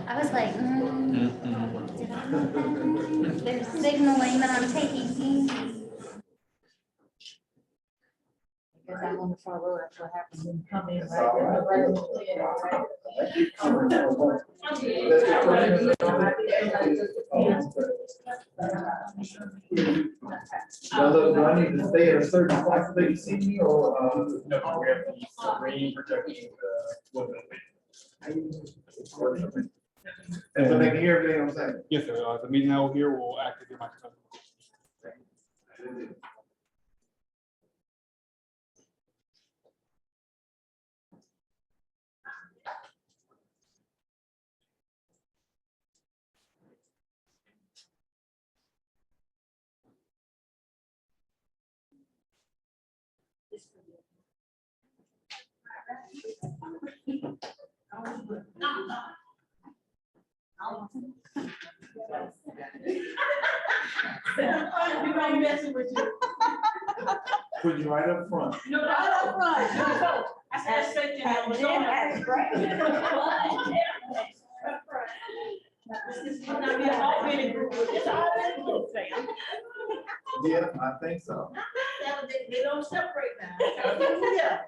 I was like, did I want that? They're signaling that I'm taking these. Because I'm on the front row, that's what happens when you come in Do I need to stay at a certain place so they can see me or? No, we have the rain protecting And so they can hear everything I'm saying? Yes, sir. The meeting out here will activate your microphone. I'm messing with you. Put you right up front. No, right up front. No, I said, straight to That's great. Yeah, I think so. They don't separate now. Yeah.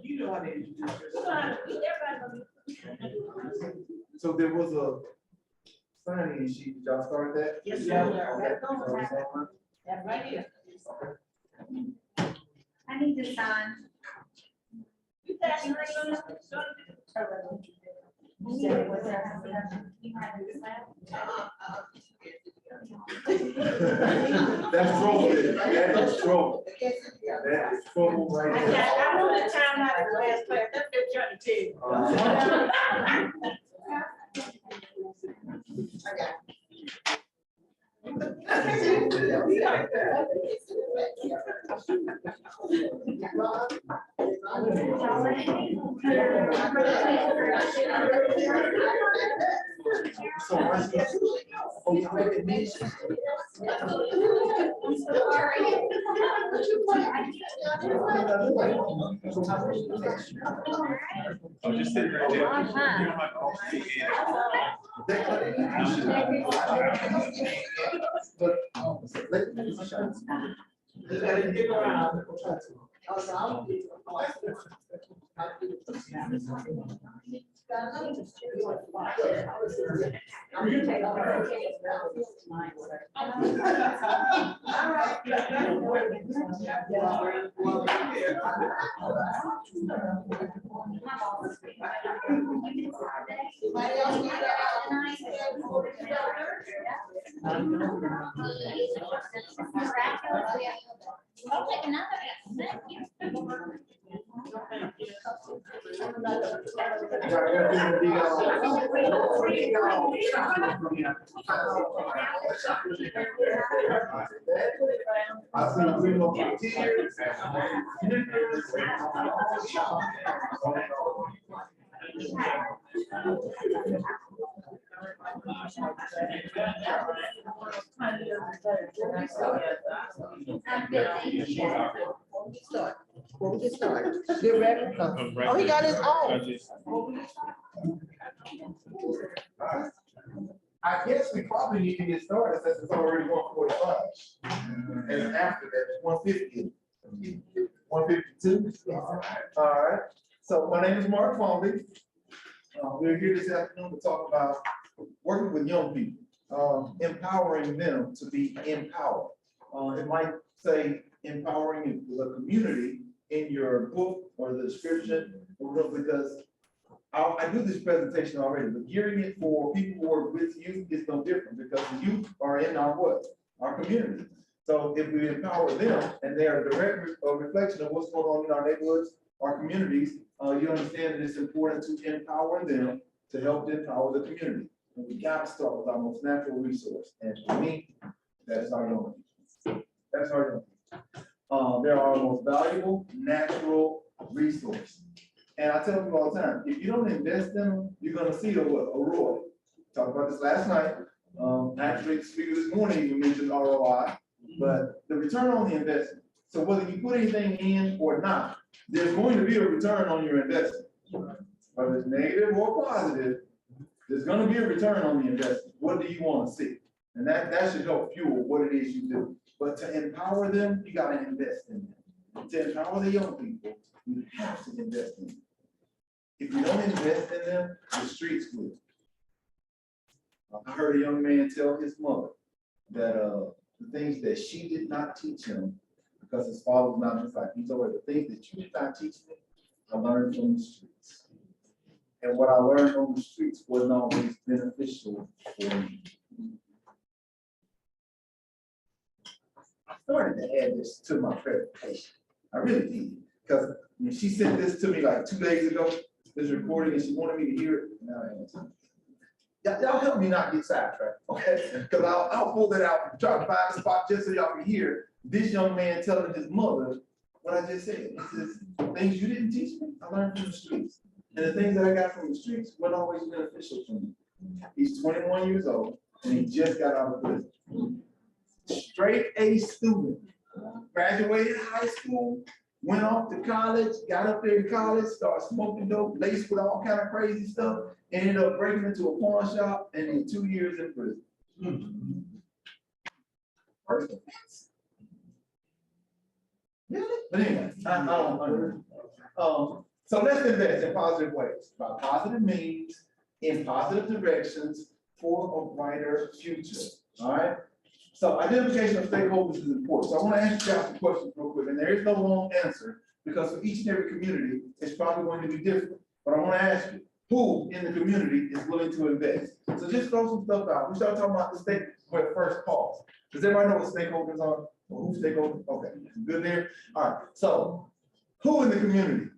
You know how to introduce yourself. So there was a signing sheet. Did y'all start that? Yes, sir. Okay. Yeah, right here. I need to sign. You pass it. That's trouble. That is trouble. That is trouble right I there. know the time out of class, that's what they're trying to tell you. So I see. Oh, you look at me. Oh, just sit right there. You don't have to hold your I'll take another. Thank you. I see three more tears. Before we get started, get ready. Oh, he got his own. I guess we probably need to get started since it's already 1:45. And after that, it's 1:50. 1:52. All right. So my name is Mark Foley. We're here this afternoon to talk about working with young people. empowering them to be empowered. It might say empowering the community in your book or the description, because I do this presentation already, but gearing it for people who are with youth is no different, because the youth are in our what? Our community. So if we empower them and they are a direct reflection of what's going on in our neighborhoods, our communities, you understand that it's important to empower them to help empower the community. And we gotta start with our most natural resource. And for me, that is our young people. That's our young people. They're our most valuable natural resource. And I tell people all the time, if you don't invest in them, you're gonna see a ROI. Talked about this last night. Actually, the speaker this morning even mentioned ROI, but the return on the investment. So whether you put anything in or not, there's going to be a return on your investment. Whether it's negative or positive, there's gonna be a return on the investment. What do you wanna see? And that should help fuel what it is you do. But to empower them, you gotta invest in them. To empower the young people, you have to invest in them. If you don't invest in them, the streets will. I heard a young man tell his mother that the things that she did not teach him, because his father was not just like, he told her, the things that you did not teach me, I learned from the streets. And what I learned on the streets wasn't always beneficial for me. I started to add this to my presentation. I really did, because when she sent this to me like 2 days ago, this recording, and she wanted me to hear it. Now I have time. Y'all help me not get sidetracked, okay? Because I'll pull that out and try to find a spot just so y'all can hear this young man telling his mother what I just said. He says, things you didn't teach me, I learned from the streets. And the things that I got from the streets weren't always beneficial for me. He's 21 years old and he just got out of prison. Straight A student, graduated high school, went off to college, got up there in college, started smoking dope, laced with all kind of crazy stuff, ended up breaking into a pawn shop and in 2 years in prison. First offense. Really? But anyway, I don't know. So let's invest in positive ways, by positive means, in positive directions for a brighter future. All right. So identification of stakeholders is important. So I want to ask you guys some questions real quick, and there is no wrong answer because for each and every community, it's probably going to be different. But I want to ask you, who in the community is willing to invest? So just throw some stuff out. We start talking about the stake where first pause. Does everybody know what stakeholders are? Or who stakeholders? Okay, good there. All right. So who in the community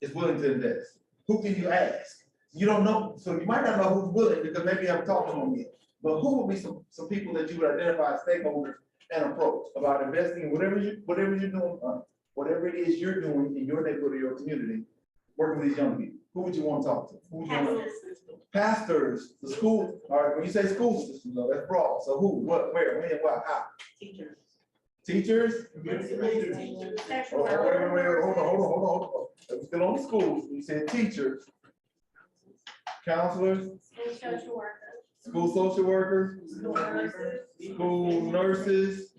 is willing to invest? Who can you ask? You don't know, so you might not know who's willing because maybe you haven't talked to them yet. But who would be some people that you would identify as stakeholders and approach about investing in whatever you're doing, whatever it is you're doing in your neighborhood or your community, working with these young people? Who would you want to talk to? Who would you want to? Pastors, the school. All right, when you say school system, though, that's broad. So who, what, where, when, what, how? Teachers. Teachers? Sexual Oh, workers. wait, hold on. We're still on the schools. You said teachers, counselors, School social workers. school social workers, school nurses,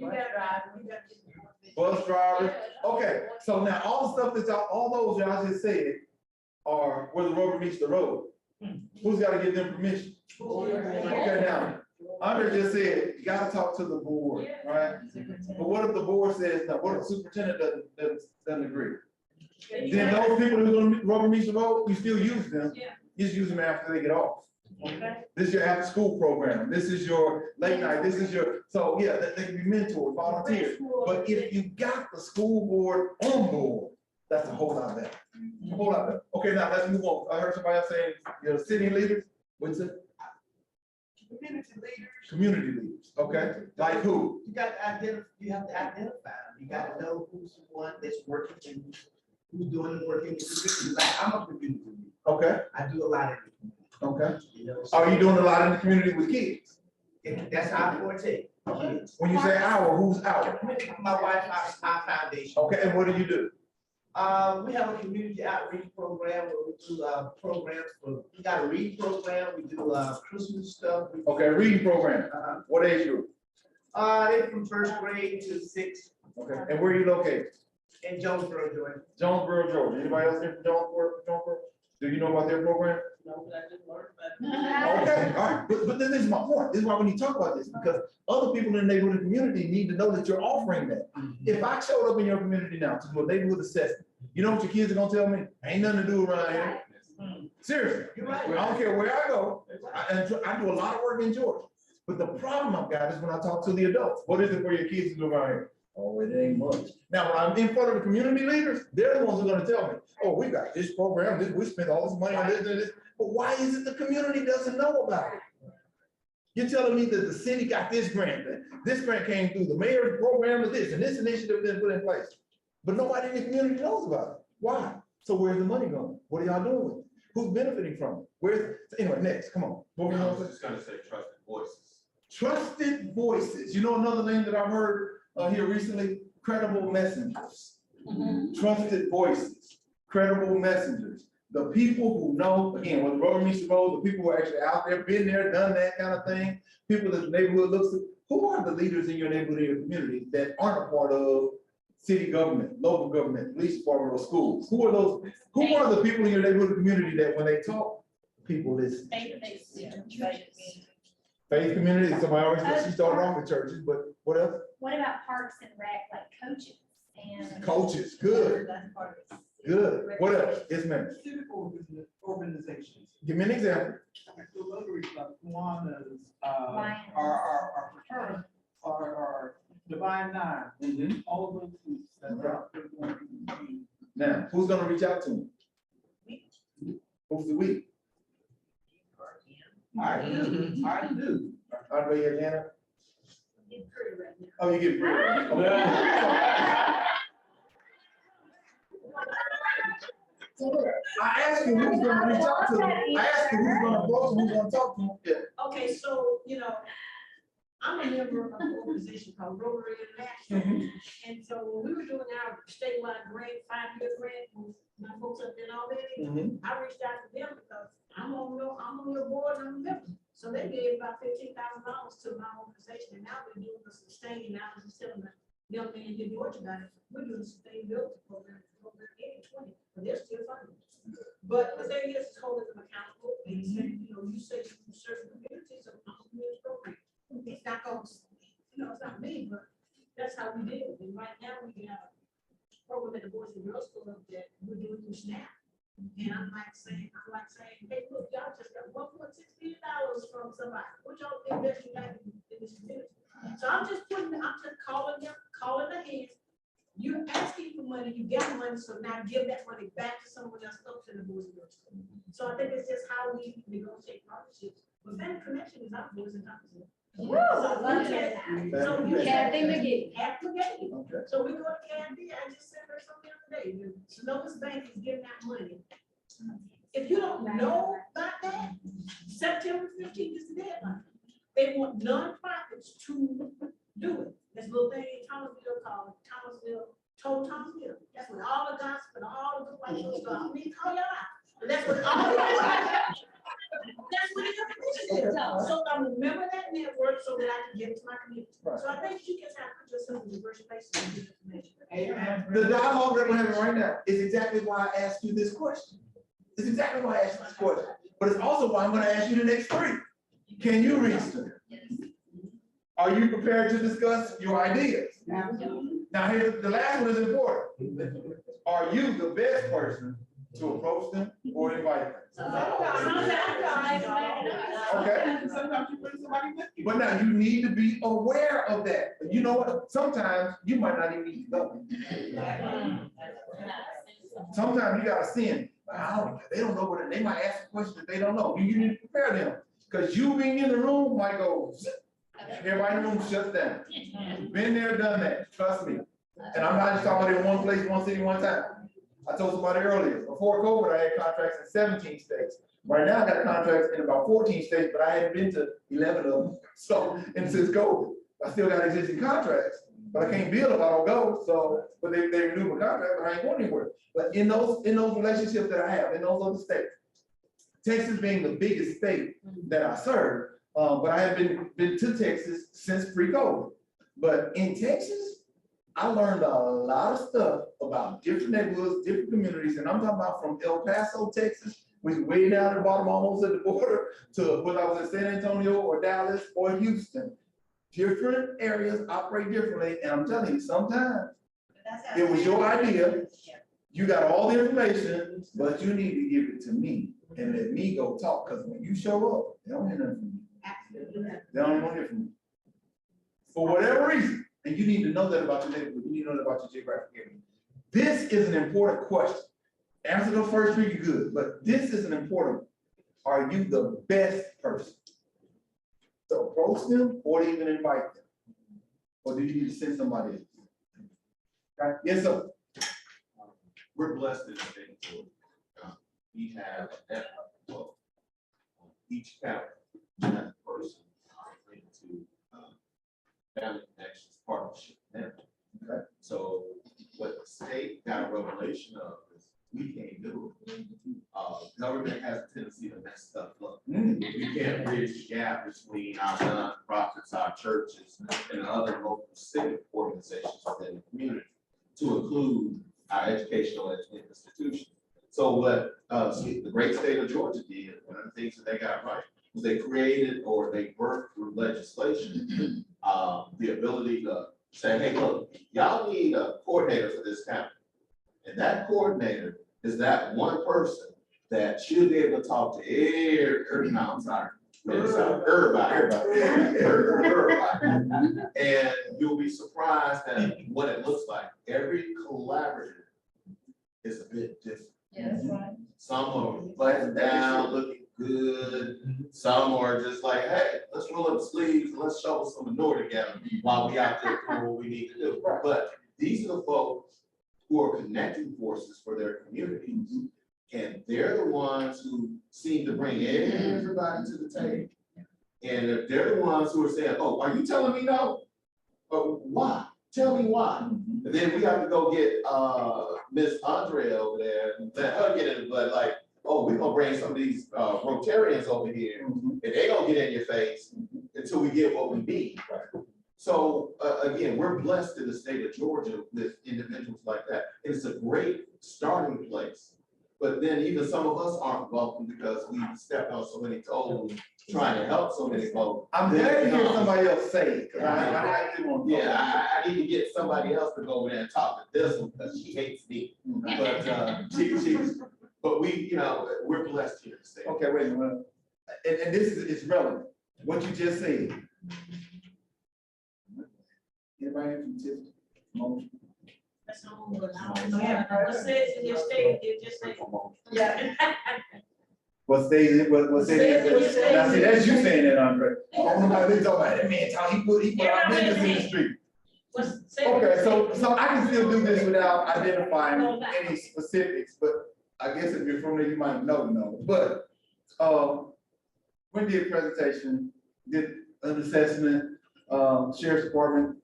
bus drivers. Okay, so now all the stuff that y'all, all those y'all just said are where the rubber meets the road. Who's got to give them permission? Okay, now, Andre just said, you gotta talk to the board, right? But what if the board says, no, what if the superintendent doesn't agree? Then those people who are gonna rubber meet the road, you still use them, you just use them after they get off. This is your after school program, this is your late night, this is your, so yeah, they can be mentored, volunteers. But if you got the school board on board, that's a whole lot better. A whole lot better. Okay, now let's move on. I heard somebody else saying, you know, city leaders, what's it? Community leaders. Community leaders, okay, like who? You got to identify, you have to identify them. You got to know who's the one that's working and who's doing the work in the community. Like, I'm a community leader. Okay, I do a lot of it. okay. You know, so Are you doing a lot in the community with kids? that's our forte. Kids. When you say our, who's our? My wife, our foundation. Okay, and what do you do? We have a community outreach program where we do programs for, we got a reading program, we do Christmas stuff. Okay, reading program. What age group? They from first grade to sixth Okay, and where are you located? in Jonesboro, Georgia. Jonesboro, Georgia. Anybody else here from Jonesboro? Do you know about their program? No, but I just learned about Okay, all right, but then this is my point, this is why when you talk about this, because other people in the neighborhood and community need to know that you're offering that. If I showed up in your community now to do a neighborhood assessment, you know what your kids are gonna tell me? Ain't nothing to do around here. Seriously, You're right. I don't care where I go, I do a lot of work in Georgia. But the problem I've got is when I talk to the adults, what is it for your kids to do around here? Oh, it ain't much. Now, when I'm in front of the community leaders, they're the ones who are gonna tell me, oh, we got this program, we spent all this money on this and this. But why is it the community doesn't know about it? You're telling me that the city got this grant, that this grant came through, the mayor's program is this, and this initiative been put in place. But nobody in the community knows about it. Why? So where's the money going? What are y'all doing with it? Who's benefiting from it? Where's, anyway, next, come on. What were you I gonna was say? just gonna say trusted voices. Trusted voices. You know another name that I've heard here recently? Credible messengers. Trusted voices, credible messengers. The people who know, again, what the rubber meets the road, the people who are actually out there, been there, done that kind of thing. People that the neighborhood looks at. Who are the leaders in your neighborhood, in your community that aren't a part of city government, local government, police department, or schools? Who are those? Who are the people in your neighborhood and community that when they talk, people listen? Faith community, somebody always said she started off with churches, but what else? What about Parks and Rec, like coaches and? Coaches, good, good. What else? Yes, ma'am. Civic organizations. Give me an example. Like the Rotary Club, Kiwanis, Lions. our fraternity, our Divine Nine, all of those groups that are out there doing. Now, who's gonna reach out to them? Who's the we? I do. Andre and Jana? Oh, you get pretty. Okay. I asked you who's gonna reach out to them. I asked you who's gonna approach them, who's gonna talk to them. Yeah. Okay, so, I'm a member of an organization called Rotary International. And so when we were doing our statewide grant, 5-year grant, with my folks up in Albany, I reached out to them because I'm on your board and I'm a member. So they gave about $15,000 to my organization, and now we're doing the sustain. Now I'm just telling the young man in Georgia about it. We're doing the sustainability program, 80-20, but they're still funding. But the thing is, holding them accountable and saying, you say you certain communities, so I'm a community program. It's not going to, it's not me, but that's how we did it. And right now we have a program at the Boys and Girls Club that we're doing through SNAP. And I'm like saying, hey, look, y'all just got $1.6 billion from somebody. What y'all investing back in this community? So I'm just calling the heads. You're asking for money, you got money, so now give that money back to someone else up to the Boys and Girls Club. So I think it's just how we negotiate partnerships. But Family Connection is our Boys and Girls Club. Woo, love it. So you Kathy McGee. Okay. So we go to Kathy, I just sent her something the other day, the Synovus Bank is giving out money. If you don't know about that, September 15th is the deadline. They want nonprofits to do it. This little thing in Thomasville called Thomasville. That's what all the gossip and all the good white folks go. I don't need to call y'all out. But that's what all that's what the information is. So I remember that network so that I can get it to my community. Right. So I think you can have put yourself in the diverse places and get information. The dialogue that we're having right now is exactly why I asked you this question. It's exactly why I asked you this question. But it's also why I'm gonna ask you the next three. Can you reach them? Are you prepared to discuss your ideas? Now, here's the last one is important. Are you the best person to approach them or invite them? Okay. Sometimes you bring somebody with you. But now you need to be aware of that. You know what? Sometimes you might not even need to know. Sometimes you gotta send. They don't know what they might ask a question that they don't know. You need to prepare them. Because you being in the room might go, everybody in the room shuts down. Been there, done that, trust me. And I'm not just talking about in one place, one city, one time. I told somebody earlier, before COVID, I had contracts in 17 states. Right now I got contracts in about 14 states, but I hadn't been to 11 of them. So, and since COVID, I still got existing contracts, but I can't bill if I don't go. So, but they renew my contract, but I ain't going anywhere. But in those relationships that I have, in those other states, Texas being the biggest state that I serve, but I have been to Texas since pre-COVID. But in Texas, I learned a lot of stuff about different neighborhoods, different communities, and I'm talking about from El Paso, Texas, which is way down at the bottom, almost at the border, to whether I was in San Antonio or Dallas or Houston. Different areas operate differently, and I'm telling you, sometimes it was your idea. You got all the information, but you need to give it to me and let me go talk, because when you show up, they don't hear nothing from you. They don't want to hear from you. For whatever reason, and you need to know that about your neighborhood, you need to know that about your geographic area. This is an important question. Answer the first three, you're good, but this is an important one. Are you the best person to approach them or to even invite them? Or do you need to send somebody else? Okay, yes, sir. We're blessed in the state of Georgia. We have a network of each county, that person into family connections partnership network. Okay. So what the state got a revelation of is we can't do it. Government has a tendency to mess stuff up. We can't bridge the gap between our nonprofits, our churches, and other local civic organizations within the community to include our educational institutions. So what the great state of Georgia did, one of the things that they got right, was they created or they worked through legislation, the ability to say, hey, look, y'all need a coordinator for this county. And that coordinator is that one person that should be able to talk to everybody. And you'll be surprised at what it looks like. Every collaborative is a bit different. Yes, right. Some are buttoned down, looking good. Some are just like, hey, let's roll up the sleeves and let's shovel some manure together while we out there doing what we need to do. But these are the folks who are connecting forces for their communities. And they're the ones who seem to bring everybody to the table. And if they're the ones who are saying, oh, are you telling me no? Why? Tell me why. And then we have to go get Miss Andrea over there and let her get in the blood, like, oh, we're gonna bring some of these Rotarians over here, and they gonna get in your face until we get what we need. So again, we're blessed in the state of Georgia with individuals like that. It's a great starting place. But then even some of us aren't welcome because we stepped on so many toes trying to help so many folks. I'm glad to hear somebody else say it, 'cause I didn't want to. Yeah, I need to get somebody else to go over there and talk to this one because she hates me. But we, we're blessed here in the state. Okay, wait a minute. And this is relevant. What you just said. Anybody from Tiffany? Motion? That's not what I don't know. What says in your state, it just says. Yeah. What stays, what Says in your stays? state. Now, see, that's you saying that, Andre. I don't know how they talk about that man, Tom, he put our business in the street. Okay, so I can still do this without identifying any specifics, but I guess if you're from there, you might know. But, we did a presentation, did an assessment, sheriff's department.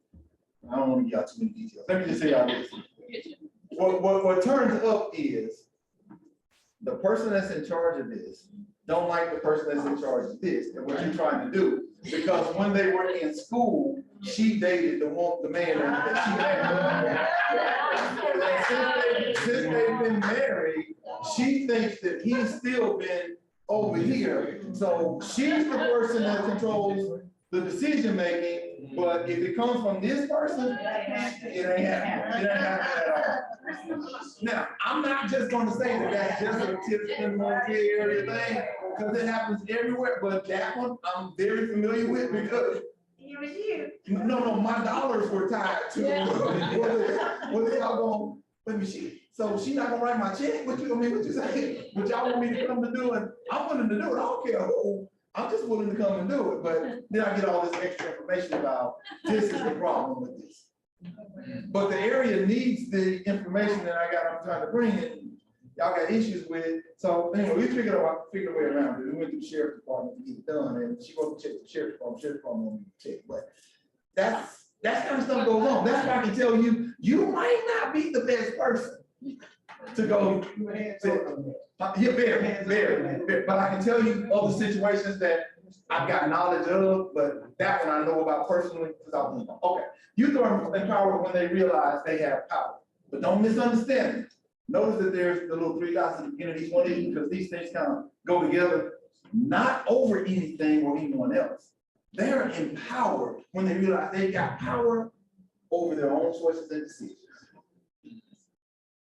I don't want to get out too many details. Let me just say all this. What turns up is the person that's in charge of this don't like the person that's in charge of this and what you're trying to do. Because when they were in school, she dated the man that she married. Since they've been married, she thinks that he's still been over here. So she's the person that controls the decision making. But if it comes from this person, it ain't happening. It ain't happening at all. Now, I'm not just gonna say that that's just a Tiffany area thing, because it happens everywhere, but that one I'm very familiar with because no, my dollars were tied to what y'all gonna, let me see. So she not gonna write my check? What you saying? What y'all want me to come to do? And I'm willing to do it. I don't care who. I'm just willing to come and do it, but then I get all this extra information about this is the problem with this. But the area needs the information that I'm trying to bring in. Y'all got issues with, so anyway, we figured a way around it. We went to the sheriff's department to get it done, and she went to check the sheriff's department won't check, but that kind of stuff goes on. That's why I can tell you, you might not be the best person to go. Yeah, very, but I can tell you other situations that I've got knowledge of, but that one I know about personally because I was okay. Youth are empowered when they realize they have power, but don't misunderstand it. Notice that there's the little 3 dots at the beginning of each one of these, because these things kind of go together, not over anything or anyone else. They're empowered when they realize they got power over their own choices and decisions.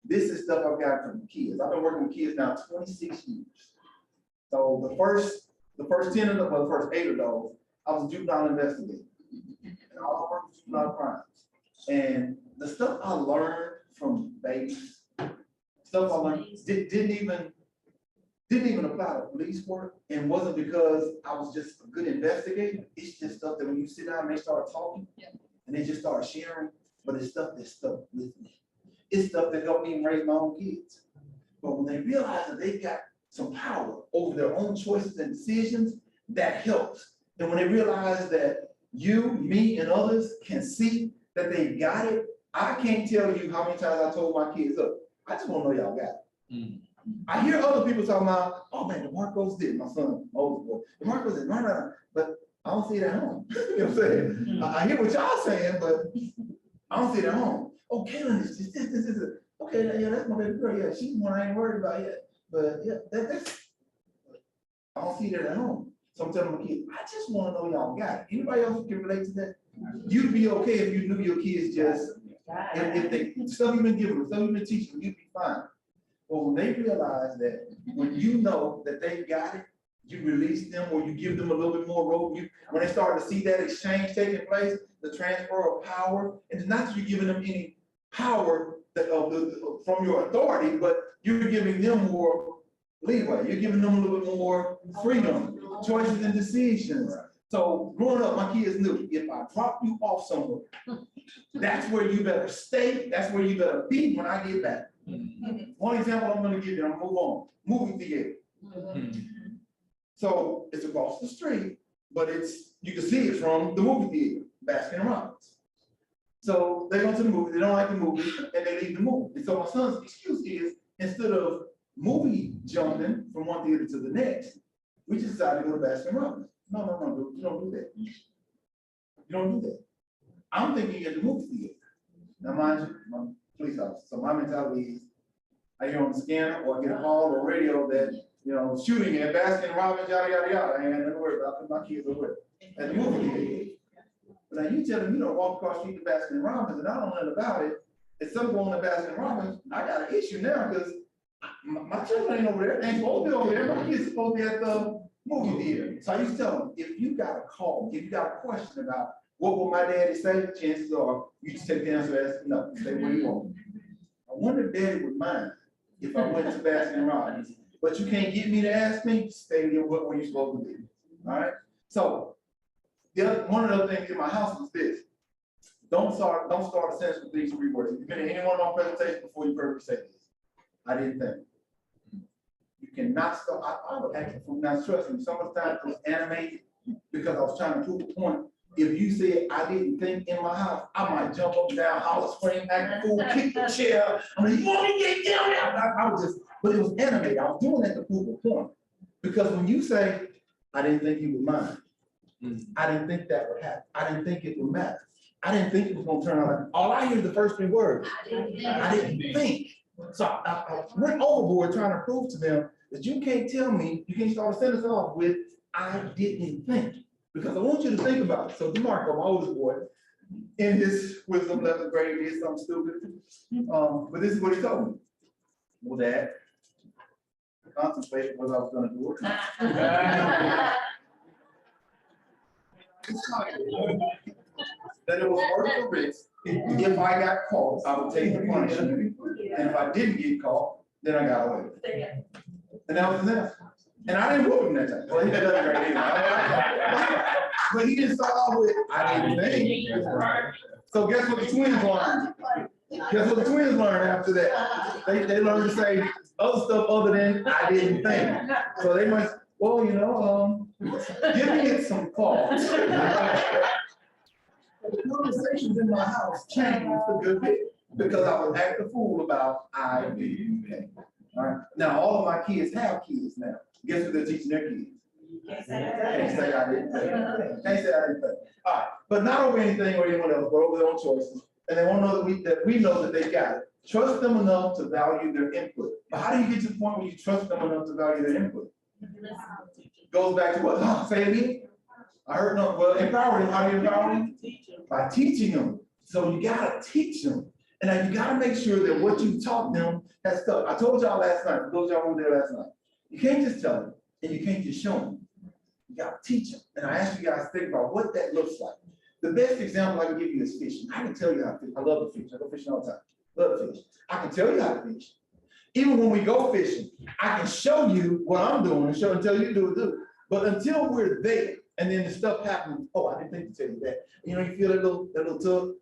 This is stuff I've got from kids. I've been working with kids now 26 years. So the first 10 of them, well, the first 8 of those, I was a juvenile investigator. And all I worked with juvenile crimes. And the stuff I learned from babies, stuff I learned didn't even apply to police work, and wasn't because I was just a good investigator. It's just stuff that when you sit down and they start talking, and they just start sharing, but it's stuff that stuck with me. It's stuff that helped me raise my own kids. But when they realize that they got some power over their own choices and decisions, that helps. And when they realize that you, me, and others can see that they got it, I can't tell you how many times I told my kids, look, I just want to know y'all got it. I hear other people talking about, oh man, DeMarcos did, my son, my oldest boy, DeMarcos did, no, but I don't see it at home. You know what I'm saying? I hear what y'all saying, but I don't see it at home. Oh, Kaylin is just this. Okay, yeah, that's my baby girl. Yeah, she's one I ain't worried about yet. But yeah, that's, I don't see that at home. So I'm telling my kids, I just want to know y'all got it. Anybody else can relate to that? You'd be okay if you knew your kids just, if they, stuff you've been giving them, stuff you've been teaching them, you'd be fine. But when they realize that, when you know that they got it, you release them or you give them a little bit more rope. When they start to see that exchange taking place, the transfer of power, and it's not that you're giving them any power that, from your authority, but you're giving them more leeway. You're giving them a little bit more freedom, choices and decisions. So growing up, my kids knew if I drop you off somewhere, that's where you better stay. That's where you better be when I get back. One example I'm going to give you, I'll move on. Movie theater. So it's across the street, but you can see it from the movie theater, Baskin Robbins. So they go to the movie, they don't like the movie, and they leave the movie. And so my son's excuse is, instead of movie jumping from one theater to the next, we just decided to go to Baskin Robbins. No, dude, you don't do that. You don't do that. I'm thinking at the movie theater. Now mind you, I'm a police officer, so my mentality is, I hear on the scanner or I get a call or radio that, shooting at Baskin Robbins, yada, yada, yada. I ain't got nothing to worry about, because my kids are with at the movie theater. But now you tell me, walk across the street to Baskin Robbins and I don't know nothing about it. If some going to Baskin Robbins, I got an issue now because my children ain't over there. They ain't supposed to be over there. My kids are supposed to be at the movie theater. So I used to tell them, if you got a call, if you got a question about what will my daddy say, chances are you just take the answer as no, say what you want. I wonder if daddy would mind if I went to Baskin Robbins, but you can't get me to ask me, stay there where you're supposed to be. All right. So one of the other things in my house was this. Don't start a sentence with these 3 words. If you've been in any one of my presentations before, you've heard me say this. I didn't think. You cannot start. I would actually, now trust me, some of the time it was animated because I was trying to prove a point. If you said I didn't think in my house, I might jump up and down, holler, scream, act a fool, kick the chair. I mean, you want me to get down there? I was just, but it was animated. I was doing that to prove a point. Because when you say, I didn't think you would mind, I didn't think that would happen. I didn't think it would matter. I didn't think it was going to turn out like, all I hear is the first 3 words. I didn't think. So I went overboard trying to prove to them that you can't tell me, you can't start a sentence off with, I didn't think. Because I want you to think about it. So DeMarco, my oldest boy, in his wisdom 11th grade, did something stupid. But this is what he told me. Well, Dad, I contemplated what I was going to do. That it was worth the risk. If I got caught, I would take the punishment. And if I didn't get caught, then I got away with it. And that was his answer. And I didn't whoop him that time. Well, he doesn't right either. But he didn't start off with, I didn't think. So guess what the twins learned? Guess what the twins learned after that? They learned to say other stuff other than I didn't think. So they must, well, give me some thought. The conversations in my house changed a good bit because I was acting a fool about I didn't think. All right. Now all of my kids have kids now. Guess what they're teaching their kids? Can't say I didn't think. Can't say I didn't think. All right, but not over anything or anyone else, but over their own choices. And they want to know that we know that they got it. Trust them enough to value their input. But how do you get to the point where you trust them enough to value their input? Goes back to what? Say it again. I heard no, well, empower them. How do you empower them? By teaching them. So you gotta teach them. And then you gotta make sure that what you taught them has stuck. I told y'all last night, for those y'all who were there last night, you can't just tell them and you can't just show them. You gotta teach them. And I asked you guys to think about what that looks like. The best example I can give you is fishing. I can tell you how to fish. I love to fish. I go fishing all the time. Love to fish. I can tell you how to fish. Even when we go fishing, I can show you what I'm doing and show and tell you to do it. But until we're there, and then the stuff happens, oh, I didn't think to tell you that. You know, you feel that little tug.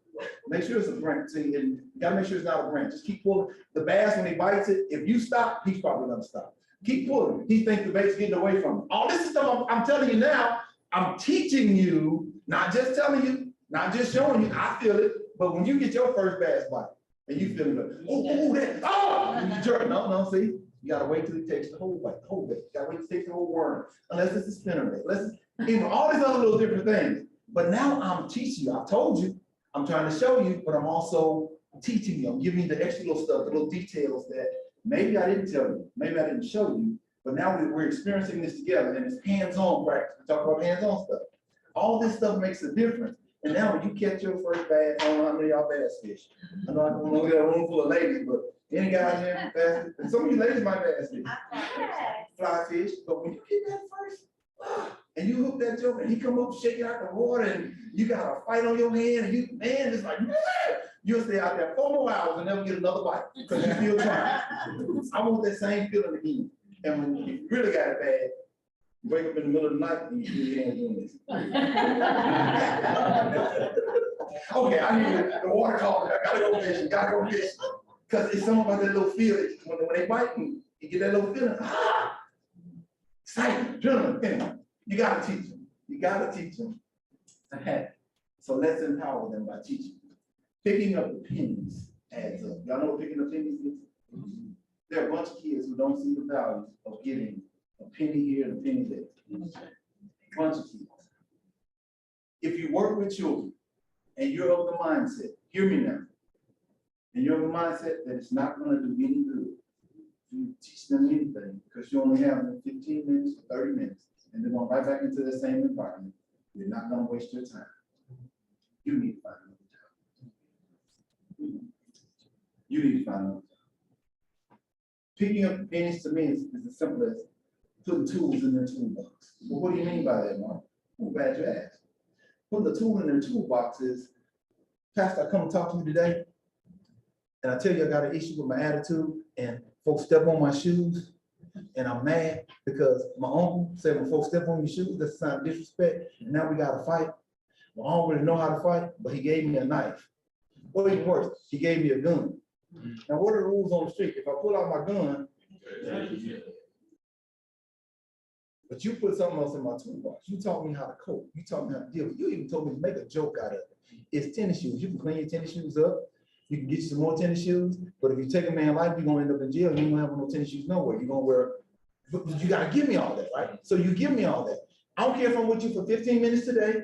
Make sure it's a branch. See, and you gotta make sure it's not a branch. Just keep pulling. The bass, when he bites it, if you stop, he's probably gonna stop. Keep pulling. He thinks the bait's getting away from him. All this is stuff I'm telling you now. I'm teaching you, not just telling you, not just showing you. I feel it. But when you get your first bass bite, and you feel it, you jerk. No, see, you gotta wait till it takes the whole bite, the whole bait. You gotta wait till it takes the whole worm, unless it's a spinner bait. All these other little different things. But now I'm teaching you. I told you, I'm trying to show you, but I'm also teaching you. I'm giving you the extra little stuff, the little details that maybe I didn't tell you, maybe I didn't show you, but now we're experiencing this together, and it's hands-on practice. We talk about hands-on stuff. All this stuff makes a difference. And now when you catch your first bass, I don't know how many of y'all bass fish. I know I don't know, we got a room full of ladies, but any guys here bass, and some of you ladies might bass fish. Fly fish, but when you get that first, and you hook that joke and he come up shaking out the water and you got a fight on your hand and you, man, it's like, man, you'll stay out there 4 more hours and never get another bite because you feel trying. I want that same feeling again. And when you really got it bad, you wake up in the middle of the night and you feel your hands doing this. Okay, I need the water call. I gotta go fishing, Because it's something about that little feeling. When they bite me, you get that little feeling. Excitement, adrenaline. You gotta teach them. You gotta teach them to have it. So let's empower them by teaching. Picking up the pennies adds up. Y'all know what picking up pennies is? There are a bunch of kids who don't see the value of getting a penny here and a penny there. A bunch of kids. If you work with children and you're of the mindset, hear me now, and you're of the mindset that it's not gonna do any good, you teach them anything because you only have 15 minutes or 30 minutes. And they're going right back into the same environment. You're not going to waste your time. You need to find another time. You need to find another time. Picking up pennies to me is as simple as putting tools in their toolbox. Well, what do you mean by that, Mark? Well, glad you asked. Putting the tool in their toolbox is, Pastor, I come and talk to you today, and I tell you I got an issue with my attitude, and folks step on my shoes. And I'm mad because my uncle said when folks step on your shoes, that's a sign of disrespect. And now we got to fight. Well, I don't really know how to fight, but he gave me a knife. Or even worse, he gave me a gun. Now, what are the rules on the street? If I pull out my gun, but you put something else in my toolbox. You taught me how to cope. You taught me how to deal with it. You even told me to make a joke out of it. It's tennis shoes. You can clean your tennis shoes up. You can get you some more tennis shoes, but if you take a man life, you're gonna end up in jail. You don't have no tennis shoes nowhere. You're gonna wear, but you gotta give me all that, right? So you give me all that. I don't care if I'm with you for 15 minutes today,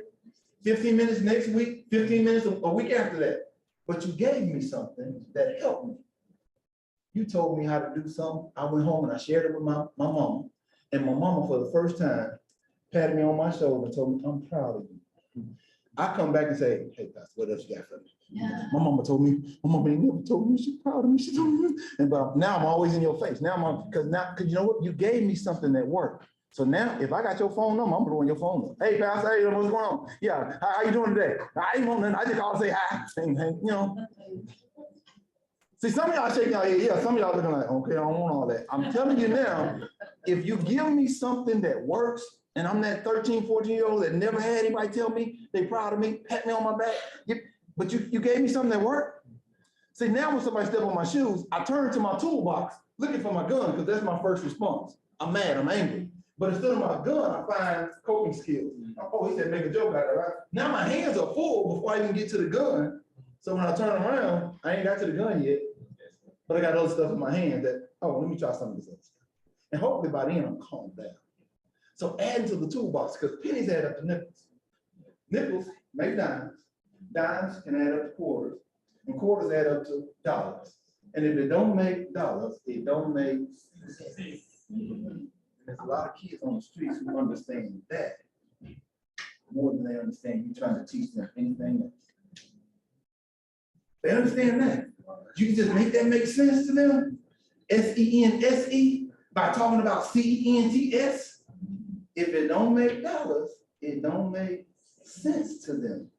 15 minutes next week, 15 minutes a week after that. But you gave me something that helped me. You told me how to do something. I went home and I shared it with my mama. And my mama, for the first time, patted me on my shoulder and told me, I'm proud of you. I come back and say, hey, Pastor, what else you got for me? Yeah. My mama ain't never told me she's proud of me. She told me, and but now I'm always in your face. Now because you know what? You gave me something that worked. So now if I got your phone number, I'm blowing your phone up. Hey, Pastor, hey, what's going on? Yeah, how you doing today? I ain't want nothing. I just call and say hi. And, you know. See, some of y'all shaking out here. Yeah, some of y'all looking like, okay, I don't want all that. I'm telling you now, if you give me something that works, and I'm that 13, 14-year-old that never had anybody tell me they proud of me, pat me on my back, but you gave me something that worked. See, now when somebody step on my shoes, I turn to my toolbox looking for my gun because that's my first response. I'm mad, I'm angry. But instead of my gun, I find coping skills. Oh, he said make a joke out of it, right? Now my hands are full before I even get to the gun. So when I turn around, I ain't got to the gun yet, but I got other stuff in my hand that, oh, let me try some of this other stuff. And hopefully by then I'm calmed down. So adding to the toolbox, because pennies add up to nickels. Nickels make dimes. Dimes can add up to quarters. And quarters add up to dollars. And if it don't make dollars, it don't make sense. There's a lot of kids on the streets who understand that more than they understand you trying to teach them anything else. They understand that. You can just make that make sense to them. SENSE by talking about CENTS. If it don't make dollars, it don't make sense to them.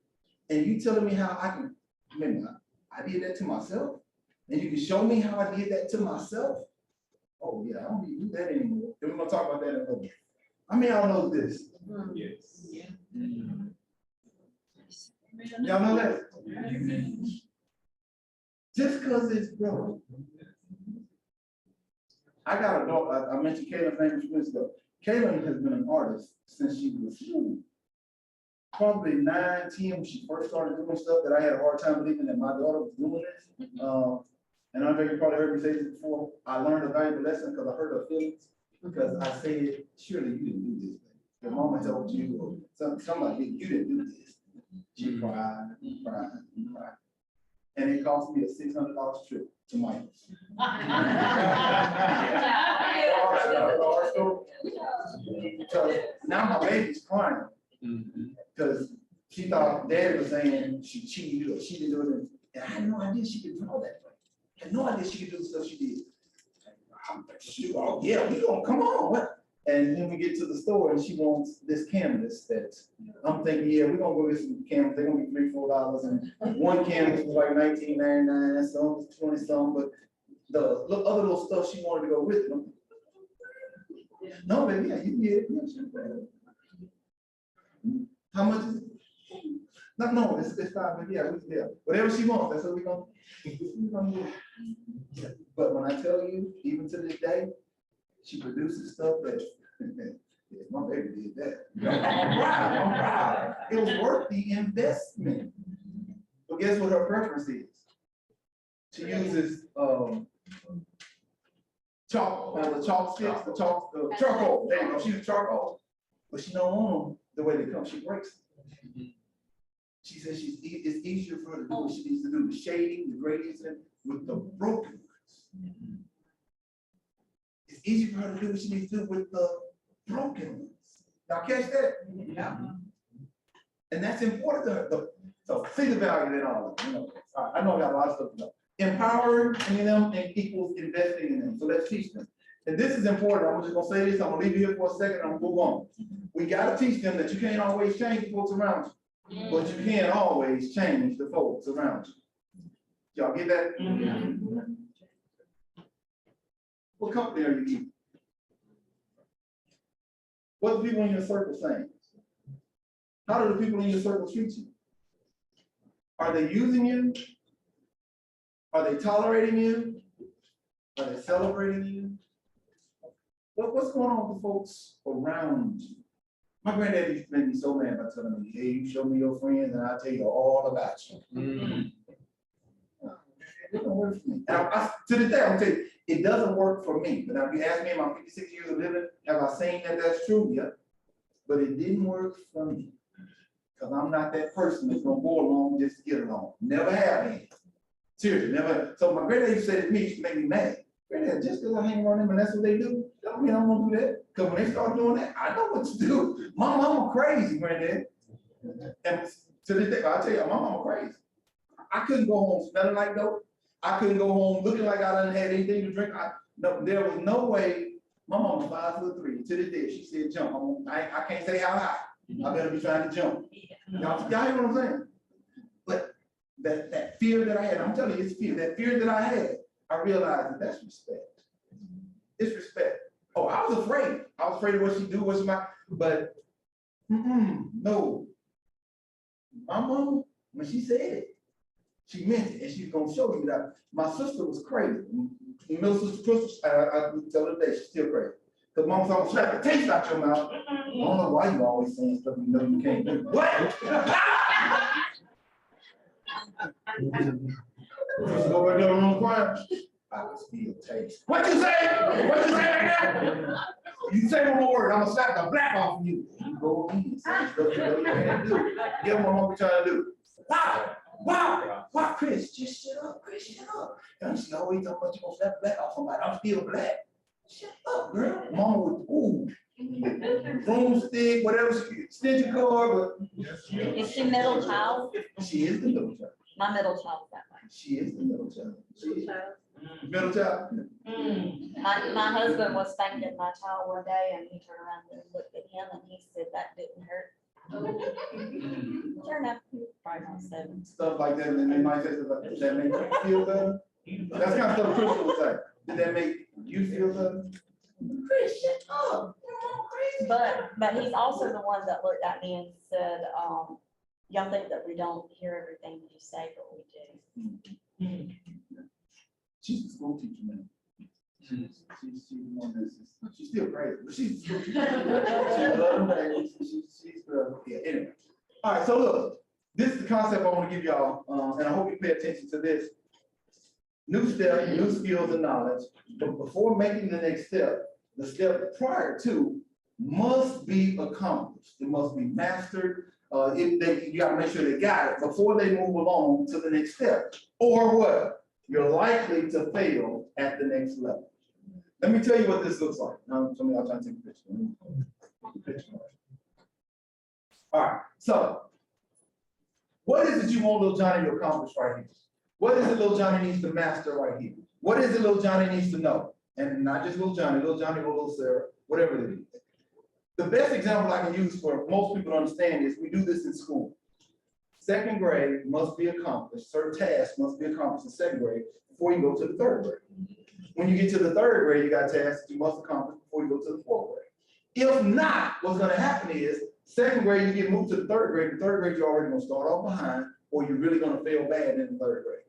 And you telling me how I can, remember, I did that to myself. And you can show me how I did that to myself. Oh yeah, I don't need to do that anymore. And we're gonna talk about that in a little bit. I mean, I don't know this. Yes. Y'all know that? Just because it's broke. I got a daughter, I mentioned Kaylin famous minutes ago. Kaylin has been an artist since she was probably 9, 10 when she first started doing stuff that I had a hard time believing that my daughter was doing this. And Andre, you probably heard me say this before. I learned a valuable lesson because I hurt her feelings. Because I said, surely you didn't do this. Your mama helped you, or somebody, you didn't do this. She cried, and cried, and cried. And it cost me a $600 trip to Michael's. So now my baby's crying. Because she thought Daddy was saying she cheated or she didn't do it. And I had no idea she could draw that way. I had no idea she could do the stuff she did. I'm like, shoot, oh yeah, we gonna come on. What? And then we get to the store and she wants this canvas that I'm thinking, yeah, we're gonna go get some canvas. They're gonna be $3, $4. And one canvas was like $19.99, some was 20 some, but the other little stuff she wanted to go with it. No, baby, yeah, you get it. Yeah, sure. How much is it? No, it's fine, but yeah, whatever she wants, that's what we're gonna do. Yeah. But when I tell you, even to this day, she produces stuff that, yeah, my baby did that. I'm proud. It was worth the investment. But guess what her preference is? She uses chalk, the chalk sticks, the charcoal. There you go. She uses charcoal, but she don't want them the way they come. She breaks them. She says it's easier for her to do what she needs to do, the shading, the gradients, and with the broken ones. It's easy for her to do what she needs to do with the broken ones. Y'all catch that? Yeah. And that's important to her. So see the value in all of it. You know, I know I got a lot of stuff to know. Empowering them and equals investing in them. So let's teach them. And this is important. I'm just gonna say this. I'm gonna leave you here for a second. I'm gonna move on. We gotta teach them that you can't always change the folks around you. But you can't always change the folks around you. Y'all get that? What company are you keeping? What do people in your circle saying? How do the people in your circle treat you? Are they using you? Are they tolerating you? Are they celebrating you? What's going on with the folks around you? My granddad used to make me so mad by telling me, hey, you show me your friends and I'll tell you all about you. It don't work for me. And to this day, I'm telling you, it doesn't work for me. But if you ask me in my 56 years of living, have I seen that that's true? Yeah. But it didn't work for me. Because I'm not that person that's gonna go along just to get along. Never have been. Seriously, never. So my granddad used to say to me, it used to make me mad. Granddad, just because I hang around them and that's what they do, don't mean I'm gonna do that. Because when they start doing that, I know what to do. My mama crazy, granddad. And to this day, I'll tell you, my mama crazy. I couldn't go home smelling like dope. I couldn't go home looking like I didn't have anything to drink. No, there was no way. My mama was 5'3". To this day, she said jump. I can't say how high. I better be trying to jump. Y'all hear what I'm saying? But that fear that I had, I'm telling you, it's fear. That fear that I had, I realized that that's respect. It's respect. Oh, I was afraid. I was afraid of what she do, what she might, but no. My mama, when she said it, she meant it, and she's gonna show you that. My sister was crazy. My middle sister Crystal, I tell her today, she's still crazy. Because mom said, I'm gonna slap the taste out your mouth. I don't know why you always saying stuff you know you can't do. What? Go back to the room crying. I can still taste. What you say? What you say right now? You say one more word, I'm gonna slap the black off of you. You go in, say stuff you know you can't do. Get what I'm trying to do. Wow. Wow, Chris, just shut up, Chris, shut up. And she always talking about you gonna slap black off somebody, I'm still black. Shut up, girl. Mama would, ooh, broomstick, whatever, she, extension cord, Is she middle child? but she is the middle child. My middle child's that way. She is the middle child. She is. Middle child. My husband was spanking my child one day and he turned around and looked at him and he said that didn't hurt. Sure enough, he was probably not 7. Stuff like that, and then they might say, stuff like that, that make you feel better. That's kind of stuff Crystal would say. Did that make you feel better? Chris, shut up. But he's also the one that looked at me and said, y'all think that we don't hear everything you say, but we do. She's a school teacher, man. She's one that's, she's still crazy, but she's. She's good. Yeah, anyway. All right, so look, this is the concept I want to give y'all, and I hope you pay attention to this. New step, new skills and knowledge, but before making the next step, the step prior to must be accomplished. It must be mastered. You gotta make sure they got it before they move along to the next step. Or what? You're likely to fail at the next level. Let me tell you what this looks like. Now, somebody else trying to take a picture. All right, so what is it you want little Johnny to accomplish right here? What is it little Johnny needs to master right here? What is it little Johnny needs to know? And not just little Johnny or little Sarah, whatever it is. The best example I can use for most people to understand is we do this in school. 2nd grade must be accomplished, certain tasks must be accomplished in 2nd grade before you go to the 3rd grade. When you get to the 3rd grade, you got tasks that you must accomplish before you go to the 4th grade. If not, what's gonna happen is 2nd grade, you get moved to the 3rd grade, the 3rd grade, you're already gonna start off behind, or you're really gonna fail bad in the 3rd grade.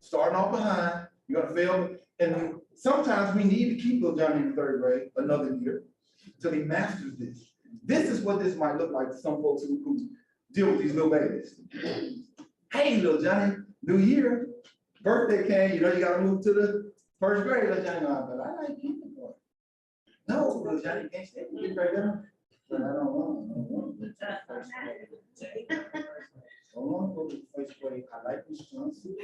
Starting off behind, you're gonna fail, and sometimes we need to keep little Johnny in the 3rd grade another year till he masters this. This is what this might look like to some folks who deal with these little babies. Hey, little Johnny, new year, birthday came, you know, you gotta move to the 1st grade. Little Johnny, but I like kindergarten. No, little Johnny, you can't stay in kindergarten. But I don't want to. I want to go to the 1st grade. I like Miss Johnson.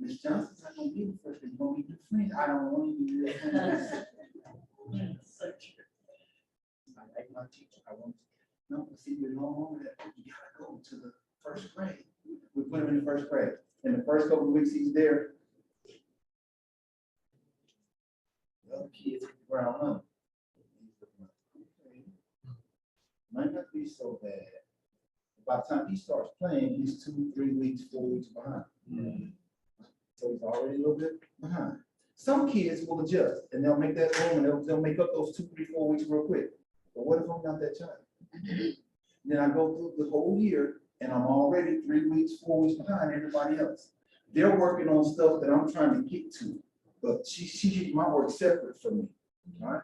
Miss Johnson's not gonna be the 1st grade, you're gonna be good friends. I don't want to do that. I like my teacher. I want to. No, see, we don't want that. You gotta go to the 1st grade. We put him in the 1st grade. In the first couple of weeks he's there, the other kids hit the ground running. Might not be so bad. By the time he starts playing, he's 2, 3 weeks, 4 weeks behind. So he's already a little bit behind. Some kids will adjust and they'll make that room and they'll make up those 2, 3, 4 weeks real quick. But what if I'm not that child? Then I go through the whole year and I'm already 3 weeks, 4 weeks behind everybody else. They're working on stuff that I'm trying to get to, but she keeps my work separate from me. All right.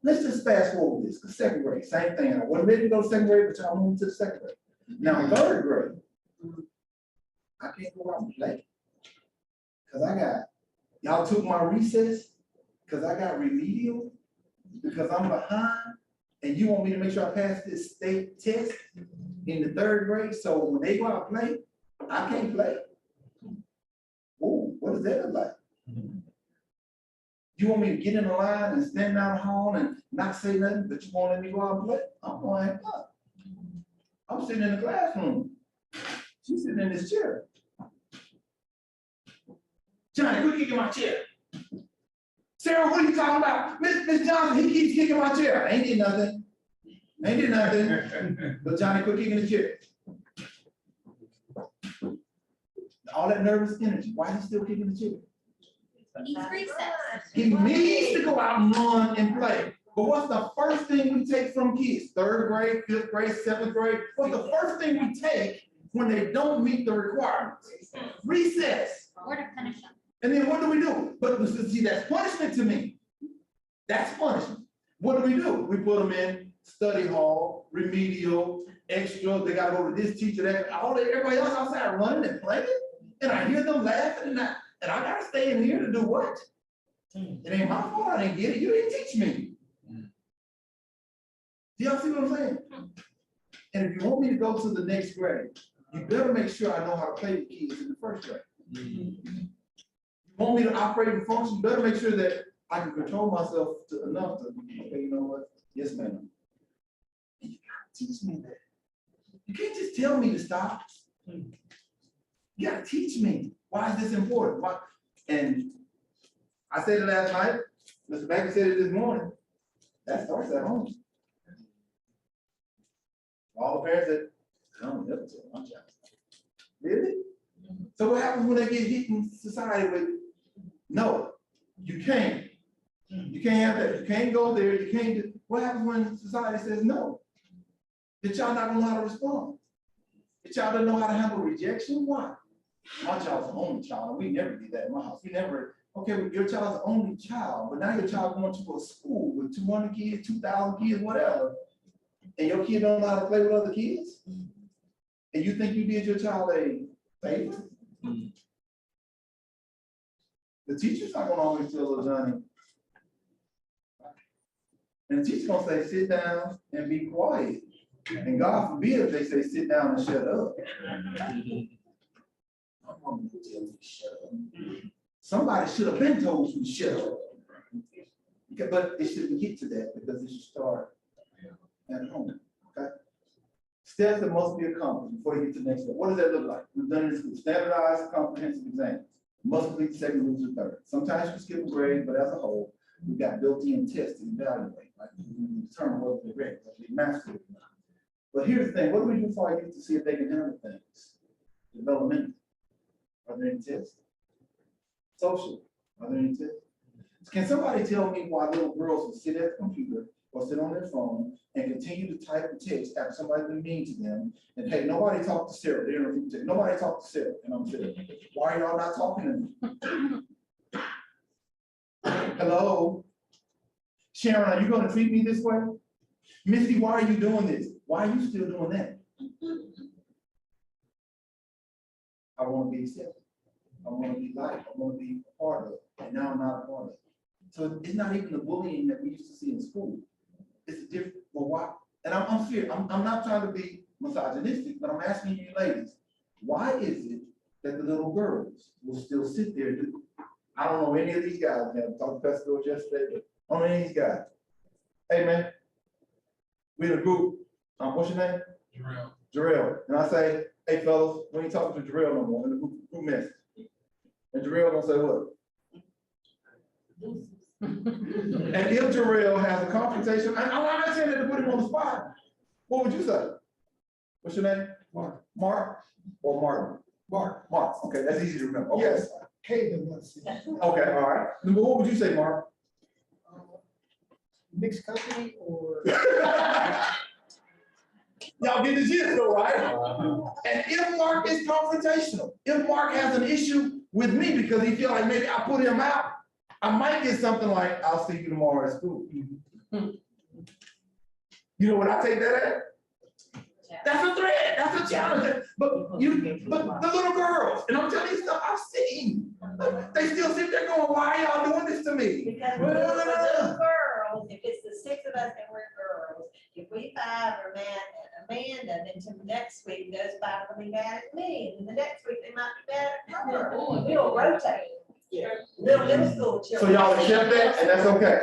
Let's just fast forward this, because 2nd grade, same thing. I wasn't ready to go to 2nd grade, but y'all moved to the 2nd grade. Now, 3rd grade, I can't go out and play. Because I got, y'all took my recess, because I got remedial, because I'm behind, and you want me to make sure I pass this state test in the 3rd grade, so when they go out and play, I can't play. Oh, what does that look like? You want me to get in the line and stand down the hall and not say nothing, but you won't let me go out and play? I'm going to act up. I'm sitting in the classroom. She's sitting in this chair. Johnny, quit kicking my chair. Sarah, what are you talking about? Miss Johnson, he keeps kicking my chair. Ain't did nothing. Ain't did nothing. But Johnny, quit kicking the chair. All that nervous energy, why is he still kicking the chair? Needs recess. He needs to go out and run and play. But what's the first thing we take from kids? 3rd grade, 5th grade, 7th grade? What's the first thing we take when they don't meet the requirements? Recess. Or to punish them. And then what do? But see, that's punishment to me. That's punishment. What do? We put them in study hall, remedial, extra. They got to go to this teacher, that. Everybody else outside running and playing. And I hear them laughing and I gotta stay in here to do what? It ain't my fault, I didn't get it, you didn't teach me. Do y'all see what I'm saying? And if you want me to go to the next grade, You better make sure I know how to play with kids in the first grade. You want me to operate and function, you better make sure that I can control myself enough to, okay, you know what? Yes, ma'am. And you gotta teach me that. You can't just tell me to stop. You gotta teach me, why is this important? Why? And I said it last night, Mr. Baker said it this morning, that starts at home. All the parents that, I don't never tell my child. Really? So what happens when they get hit in society with, no, you can't. You can't have that, you can't go there, you can't do, what happens when society says no? The child not gonna know how to respond. The child doesn't know how to handle rejection, why? My child's the only child, and we never did that in my house, we never, okay, your child's the only child, but now your child going to a school with 200 kids, 2,000 kids, whatever, and your kid don't know how to play with other kids? And you think you did your child a favor? The teacher's not gonna always tell little Johnny. And the teacher's gonna say, sit down and be quiet. And God forbid if they say, sit down and shut up. I'm gonna tell you to shut up. Somebody should have been told you to shut up. Okay, but it shouldn't get to that because it should start at home, okay? Steps that must be accomplished before you get to the next step. What does that look like? We've done this with standardized comprehensive exams. Must complete the second, lose the third. Sometimes you skip a grade, but as a whole, we've got built-in tests to evaluate, like we determine whether they're ready, whether they master it or not. But here's the thing, what do we do before I get to see if they can handle things? Developmental. Are there any tests? Social. Are there any tests? Can somebody tell me why little girls will sit at the computer or sit on their phone and continue to type and text after somebody's been mean to them? And hey, nobody talked to Sarah. They don't say, nobody talked to Sarah. And I'm sitting, why are y'all not talking to me? Hello? Sharon, are you gonna treat me this way? Misty, why are you doing this? Why are you still doing that? I wanna be accepted. I wanna be liked. I wanna be a part of it. And now I'm not a part of it. So it's not even the bullying that we used to see in school. It's a different, well, why? And I'm serious, I'm not trying to be misogynistic, but I'm asking you ladies, why is it that the little girls will still sit there and do? I don't know any of these guys, man. I talked to Pastor George yesterday, but I don't know any of these guys. Hey, man, we in a group, what's your name? Jarrell. Jarrell. And I say, hey, fellas, we ain't talking to Jarrell no more in the group message. And Jarrell gonna say what? And if Jarrell has a confrontation, and I'm not saying that to put him on the spot, what would you say? What's your name? Mark. Mark or Martin? Mark. Mark, okay, that's easy to remember. Okay, Hayden, let's see. okay, all right. Then what would you say, Mark? Mixed company or? Y'all get the gist though, right? And if Mark is confrontational, if Mark has an issue with me because he feel like maybe I put him out, I might get something like, I'll see you tomorrow at school. You know what I take that at? That's a threat, that's a challenge. But the little girls, and I'm telling you stuff I've seen, they still sit there going, why are y'all doing this to me? Because we're little girls, if it's the six of us and we're girls, if we five are mad at Amanda, then to the next week, those five will be mad at me, and the next week they might be mad at her. We'll rotate. Middle school So children. y'all accept that, and that's okay.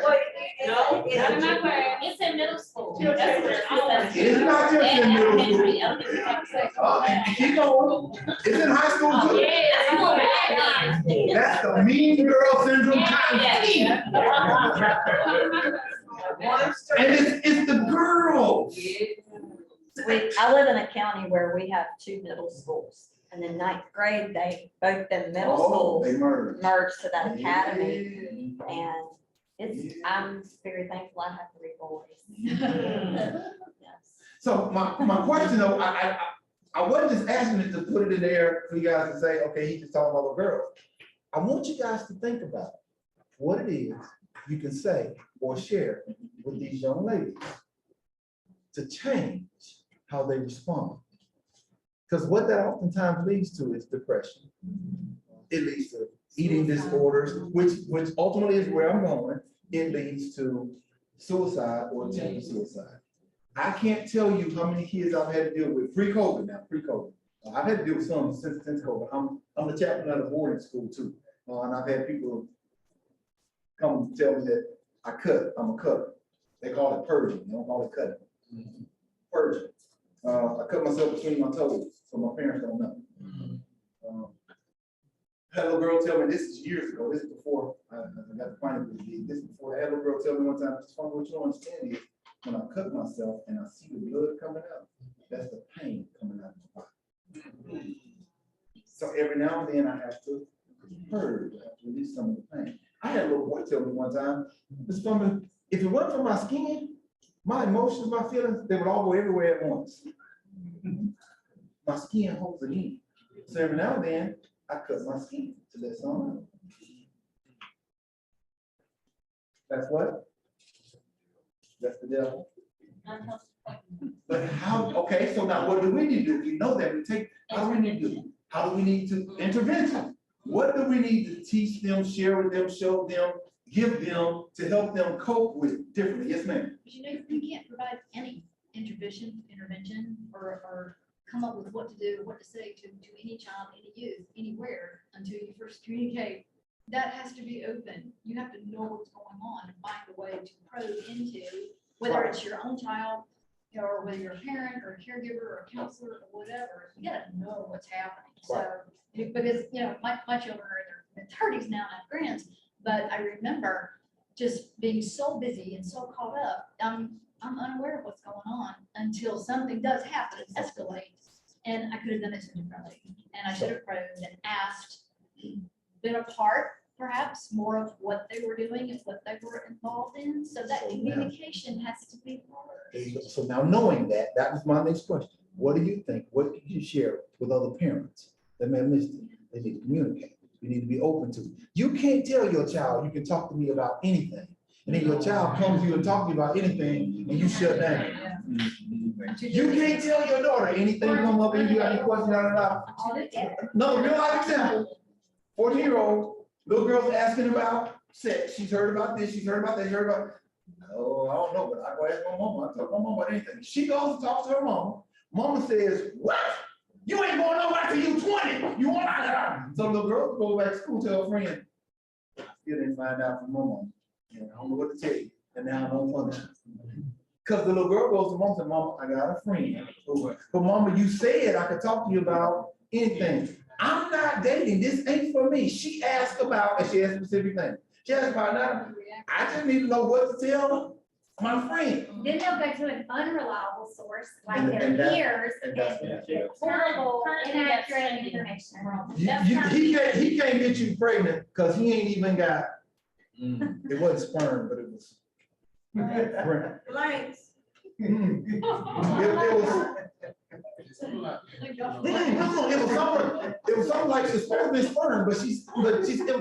No, It's in middle school. That's what it is. It's not just in middle school. Keep going, it's in high school too. Yeah. That's the mean girl syndrome times 10. And it's the girls. I live in a county where we have 2 middle schools. And in 9th grade, both the middle Oh, they schools merged. merged to that academy. And I'm very thankful I have 3 boys. Yes. So my question though, I wasn't just asking it to put it in there for you guys to say, okay, he's just talking about little girls. I want you guys to think about what it is you can say or share with these young ladies to change how they respond. Because what that oftentimes leads to is depression. It leads to eating disorders, which ultimately is where I'm going. It leads to suicide or attempted suicide. I can't tell you how many kids I've had to deal with pre-COVID now, pre-COVID. I've had to deal with some since COVID. I'm the chaplain at a boarding school too. And I've had people come tell me that I cut, I'm a cutter. They call it purging, they don't call it cutting. Purging. I cut myself between my toes, so my parents don't know. Had a little girl tell me, this is years ago, this is before I got the final degree. This is before, I had a little girl tell me one time, it's funny, what you don't understand is, when I cut myself and I see the blood coming out, that's the pain coming out of my body. So every now and then I have to purge, I have to release some of the pain. I had a little boy tell me one time, Mr. Fumble, if it wasn't for my skin, my emotions, my feelings, they would all go everywhere at once. My skin holds it in. So every now and then, I cut my skin to let some out. That's what? That's the devil. But how, okay, so now what do we need to do? We know that we take, how do we need to do? How do we need to intervention? What do we need to teach them, share with them, show them, give them to help them cope with differently? Yes, ma'am. But you know, you can't provide any intervention, or come up with what to do, what to say to any child, any youth, anywhere, until you first communicate. That has to be open. You have to know what's going on and find a way to probe into, whether it's your own child, or whether you're a parent or a caregiver or a counselor or whatever. You gotta know what's happening. So, because, you know, my children are in their thirties now and have grands, but I remember just being so busy and so caught up. I'm unaware of what's going on until something does happen, it escalates, and I could have done it so differently. And I should have probed and asked, been a part, perhaps, more of what they were doing and what they were involved in, so that communication has to be hard. So now knowing that, that was my next question. What do you think? What can you share with other parents that may have missed it? They need to communicate. You need to be open to it. You can't tell your child, you can talk to me about anything. And then your child comes to you and talks to you about anything and you shut down. You can't tell your daughter anything, come up and you got any questions, Another real life example, 14-year-old, little girl's asking about sex. She's heard about this, she's heard about that, heard about, no, I don't know, but I go ask my mama, I talk to my mama about anything. She goes and talks to her mama. Mama says, what? You ain't going nowhere till you 20. You want out. So the little girl go back to school, tell her friend, I still didn't find out from my mom. And I don't know what to tell you. And now I don't function. Because the little girl goes to mom and says, Mama, I got a friend. But Mama, you said I could talk to you about anything. I'm not dating. This ain't for me. She asked about, and she asked specific things. She asked about that. I just need to know what to tell her. My friend. Then they'll go to an unreliable source, like And their that- peers, and horrible, inaccurate information. He can't get you pregnant because he ain't even got, it wasn't sperm, but it was. Blanks. It was. It was something like it's supposed to be sperm, but it was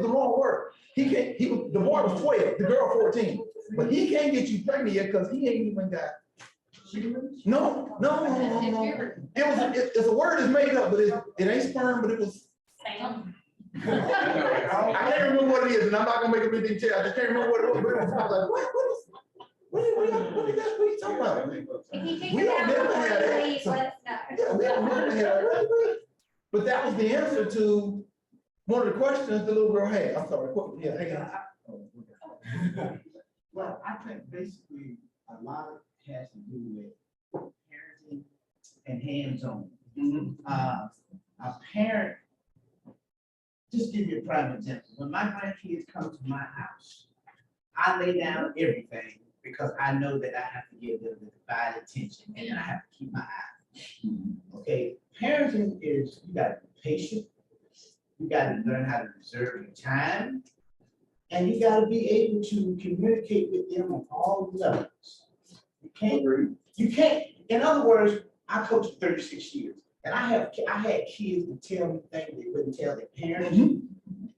the wrong word. The boy was 12, the girl 14, but he can't get you pregnant yet because he ain't even got. No. It's a word that's made up, but it ain't sperm, but it was. I can't remember what it is, and I'm not gonna make a big thing tell. I just can't remember what it was. But it was like, what are you talking about? If you We figure don't out never what have to that. read, let us know. Yeah, we don't never have that. But that was the answer to one of the questions the little girl had. I'm sorry. Yeah, hang on. Well, I think basically a lot of it has to do with parenting and hands-on. A parent, just give you a prime example. When my grandkids come to my house, I lay down everything because I know that I have to give them the divided attention and I have to keep my eye. Okay, parenting is, you gotta be patient. You gotta learn how to reserve your time. And you gotta be able to communicate with them on all levels. You can't, in other words, I coached for 36 years. And I had kids to tell me things they wouldn't tell their parents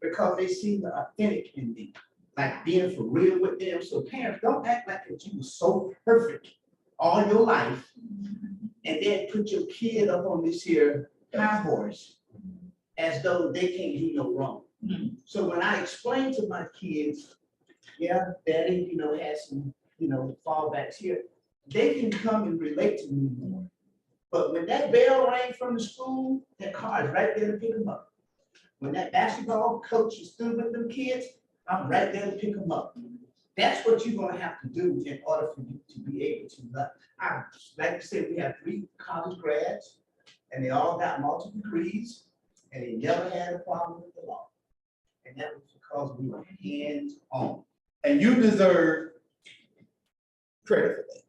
because they see the authentic in me, like being for real with them. So parents, don't act like that you were so perfect all your life and then put your kid up on this here high horse as though they can't do no wrong. So when I explain to my kids, yeah, daddy, has some, fallbacks here, they can come and relate to me more. But when that bell rang from the school, that car is right there to pick them up. When that basketball coach is through with them kids, I'm right there to pick them up. That's what you're gonna have to do in order for you to be able to, like you said, we have 3 college grads, and they all got multiple degrees, and they never had a problem with the law. And that was because we were hands-on. And you deserve credit for that.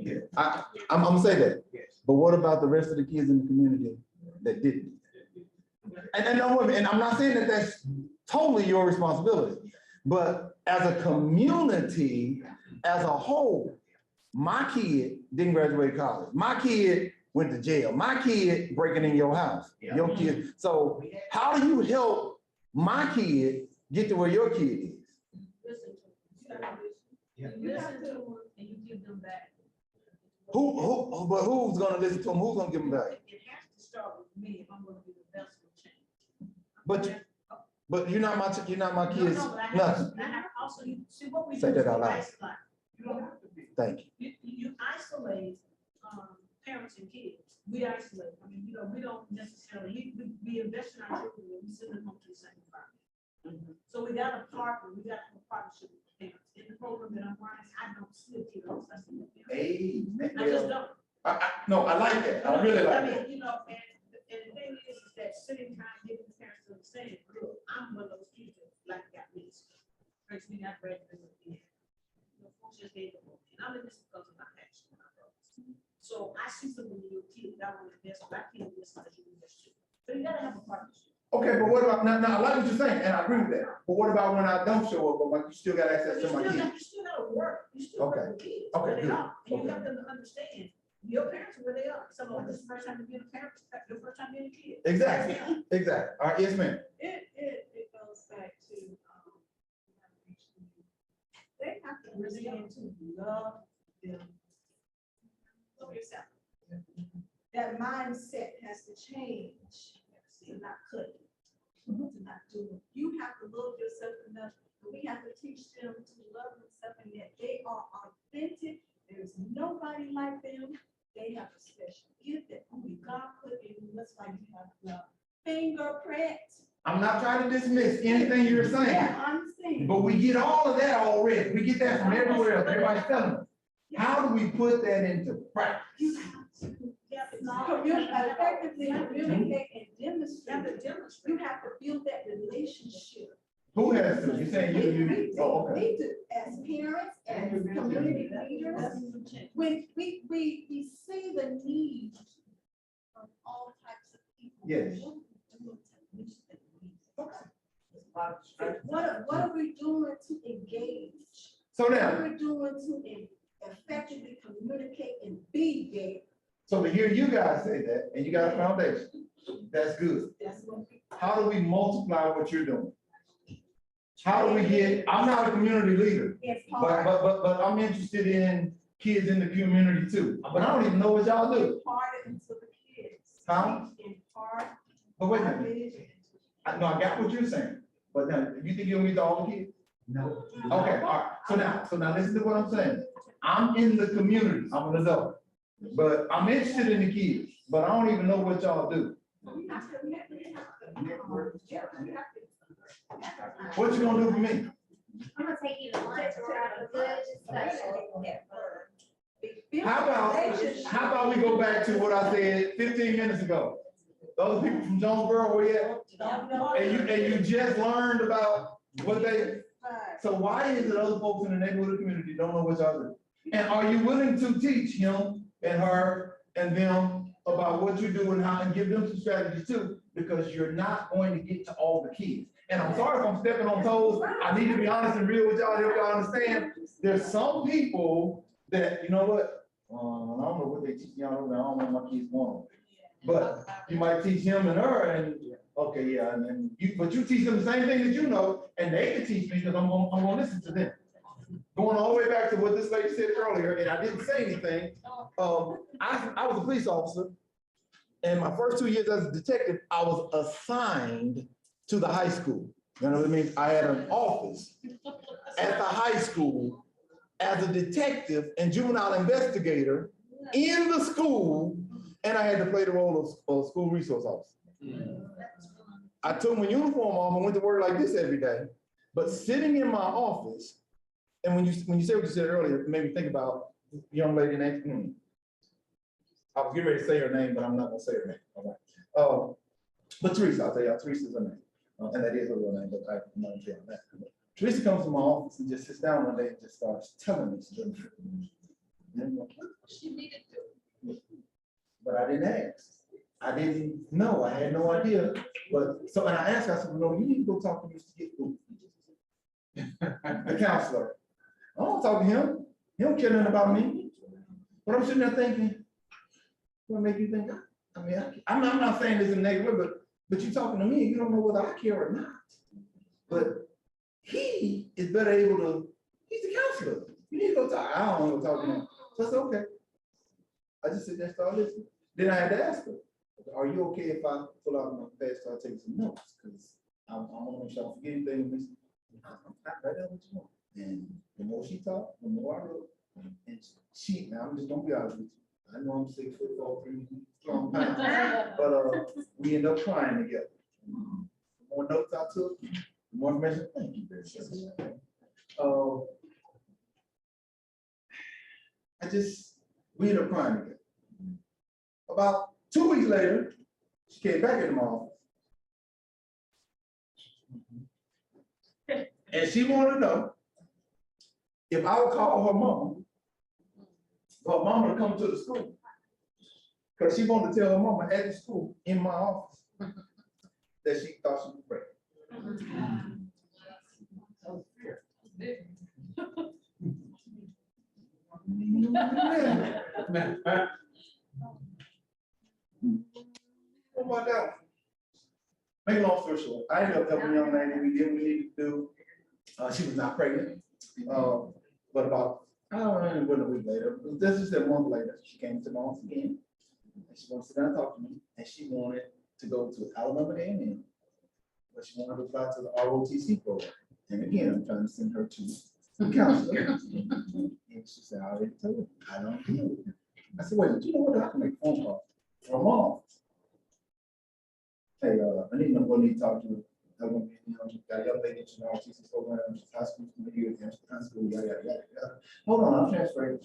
Yeah, I'm gonna say that. Yes. But what about the rest of the kids in the community that didn't? And I'm not saying that that's totally your responsibility, but as a community, as a whole, my kid didn't graduate college. My kid went to jail. My kid breaking in your house, your kid. So how do you help my kid get to where your kid is? Listen to them. Yeah. You listen to them and you give them back. But who's gonna listen to them? Who's gonna give them back? It has to start with me if I'm gonna be the best of change. But you're not my kids. No, but I Nothing. have also, see what we do. Say that is out we loud. isolate. You don't have to be. Thank you. You isolate, parents and kids. We isolate. I mean, we don't necessarily, we invest in our children, and we send them home to the same environment. So we got a partner, we got a partnership with parents. In the program that I'm running, I don't see a kid else. I see the parents. I just don't. No, I like that. I really like I that. mean, and the thing is that sitting time, giving the parents to understand, look, I'm one of those kids that like got this. First thing I graduated with the just gave them, and I'm in this because of my passion. So I see something in your kid that I want to invest, but I can't invest like you invest too. So you gotta have a partnership. Okay, but what about, now I like what you're saying, and I agree with that. But what about when I don't show up, but you still got access to my kids? You still gotta work, you still work with kids, Okay, where they good. are, and you have them to understand, your parents are where they are. Some of this is the first time to be a parent, your first time being a kid. Exactly, exactly. All right, yes, ma'am. It goes back to, they have to begin to love them. Love yourself. That mindset has to change to not cut it, to not do it. You have to love yourself enough, and we have to teach them to love themselves and that they are authentic. There's nobody like them. They have a special gift that only God put in them. That's why you have the fingerprint. I'm not trying to dismiss anything you're saying, Yeah, I understand. but we get all of that already. We get that from everywhere else. Everybody's telling us. How do we put that into practice? You have to effectively communicate and You have demonstrate. to demonstrate. You have to build that relationship. Who has to? You're saying you, oh, okay. We do, as parents, as community leaders, when we see the need of all types of people. Yes. What are we doing to engage? So What now, are we doing to effectively communicate and be there? so to hear you guys say that, and you got a foundation, that's good. That's what we. How do we multiply what you're doing? How do we get, I'm not a community leader, It's but hard. I'm interested in kids in the community too. But I don't even know what y'all do. Impart it into the kids. Huh? Impart. But wait a our minute, vision. I got what you're saying, but now, you think you'll meet all the kids? No. Okay, all right, so now listen to what I'm saying. I'm in the community, I'm an adult, but I'm interested in the kids, but I don't even know what y'all do. We have to network. Yeah, we have to. What you gonna do for me? I'm gonna take you to lunch or have a good discussion. How about we go back to what I said 15 minutes ago? Those people from Jonesboro, where you at? And you just learned about what they, so why is it other folks in the neighborhood community don't know what y'all do? And are you willing to teach him and her and them about what you do and how, and give them some strategies too? Because you're not going to get to all the kids. And I'm sorry if I'm stepping on toes. I need to be honest and real with y'all, help y'all understand. There's some people that, you know what? I don't know what they teach y'all, I don't know what my kids want. But you might teach him and her and, okay, yeah, and then but you teach them the same thing that you know, and they can teach me because I'm gonna listen to them. Going all the way back to what this lady said earlier, and I didn't say anything. I was a police officer, and my first 2 years as a detective, I was assigned to the high school. You know what I mean? I had an office at the high school as a detective and juvenile investigator in the school, And I had to play the role of school resource officer. I took my uniform off and went to work like this every day. But sitting in my office, and when you said what you said earlier, it made me think about the young lady next to me. I was getting ready to say her name, but I'm not gonna say her name. All right. But Teresa, I'll tell y'all, Teresa's her name. And that is her real name, but I'm not gonna tell you that. Teresa comes to my office and just sits down one day and just starts telling me stuff. And I'm like, She needed to. but I didn't ask. I didn't know. I had no idea. But so, and I asked her, I said, well, no, you need to go talk to Mr. Gifford, the counselor. I don't talk to him. He don't care nothing about me. But I'm sitting there thinking, what make you think? I mean, I'm not saying this in a negative way, but you talking to me, you don't know whether I care or not. But he is better able to, he's the counselor. You need to go talk. I don't want to talk to him. So I said, okay. I just sit there and start listening. Then I had to ask her, are you okay if I pull out my pad, start taking some notes? Because I want to make sure I don't forget anything. I'm not right there what you want. And the more she talked, the more I wrote. And she, now I'm just gonna be honest with you. I know I'm 6'4", 3 strong pounds, but we end up crying together. The more notes I took, the more information. Thank you very much. We end up crying together. About 2 weeks later, she came back into my office. And she wanted to know if I would call her mama, for her mama to come to the school. Because she wanted to tell her mama at the school in my office that she thought she was pregnant. What about that? Make a long story short, I ended up helping a young lady. We did what we needed to do. She was not pregnant. But about, I don't know, a week later, this is a month later, she came to my office again. And she wanted to sit down and talk to me. And she wanted to go to Alabama A&M. But she wanted to apply to the ROTC program. And again, I'm trying to send her to the counselor. And she said, I already told her, I don't deal with it. I said, wait, do you know what? I can make a phone call from mom. Hey, I need to talk to you. Got a young lady in our ROTC program, she's high school, high school, yada, yada, yada. Hold on, I'm transferring.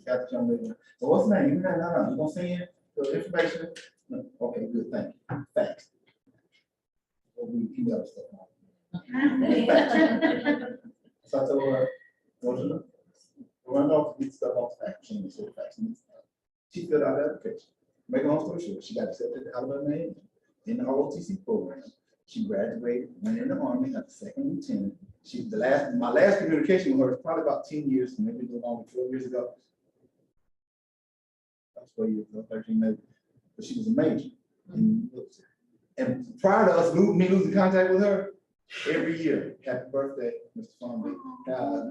Got the young lady. So what's the name? No, you gonna send the information? No. Okay, good, thank you. Thanks. We email stuff out. So I told her, go to the run off to get stuff off the fact machine, so the fact machine. She filled out the application. Make a long story short, she got accepted to Alabama in the ROTC program. She graduated, went in the Army as a second lieutenant. My last communication with her was probably about 10 years, maybe a little longer, 12 years ago. That's 12 years ago, 13 maybe. But she was a major. And prior to us losing contact with her, every year, happy birthday, Mr. Fonby.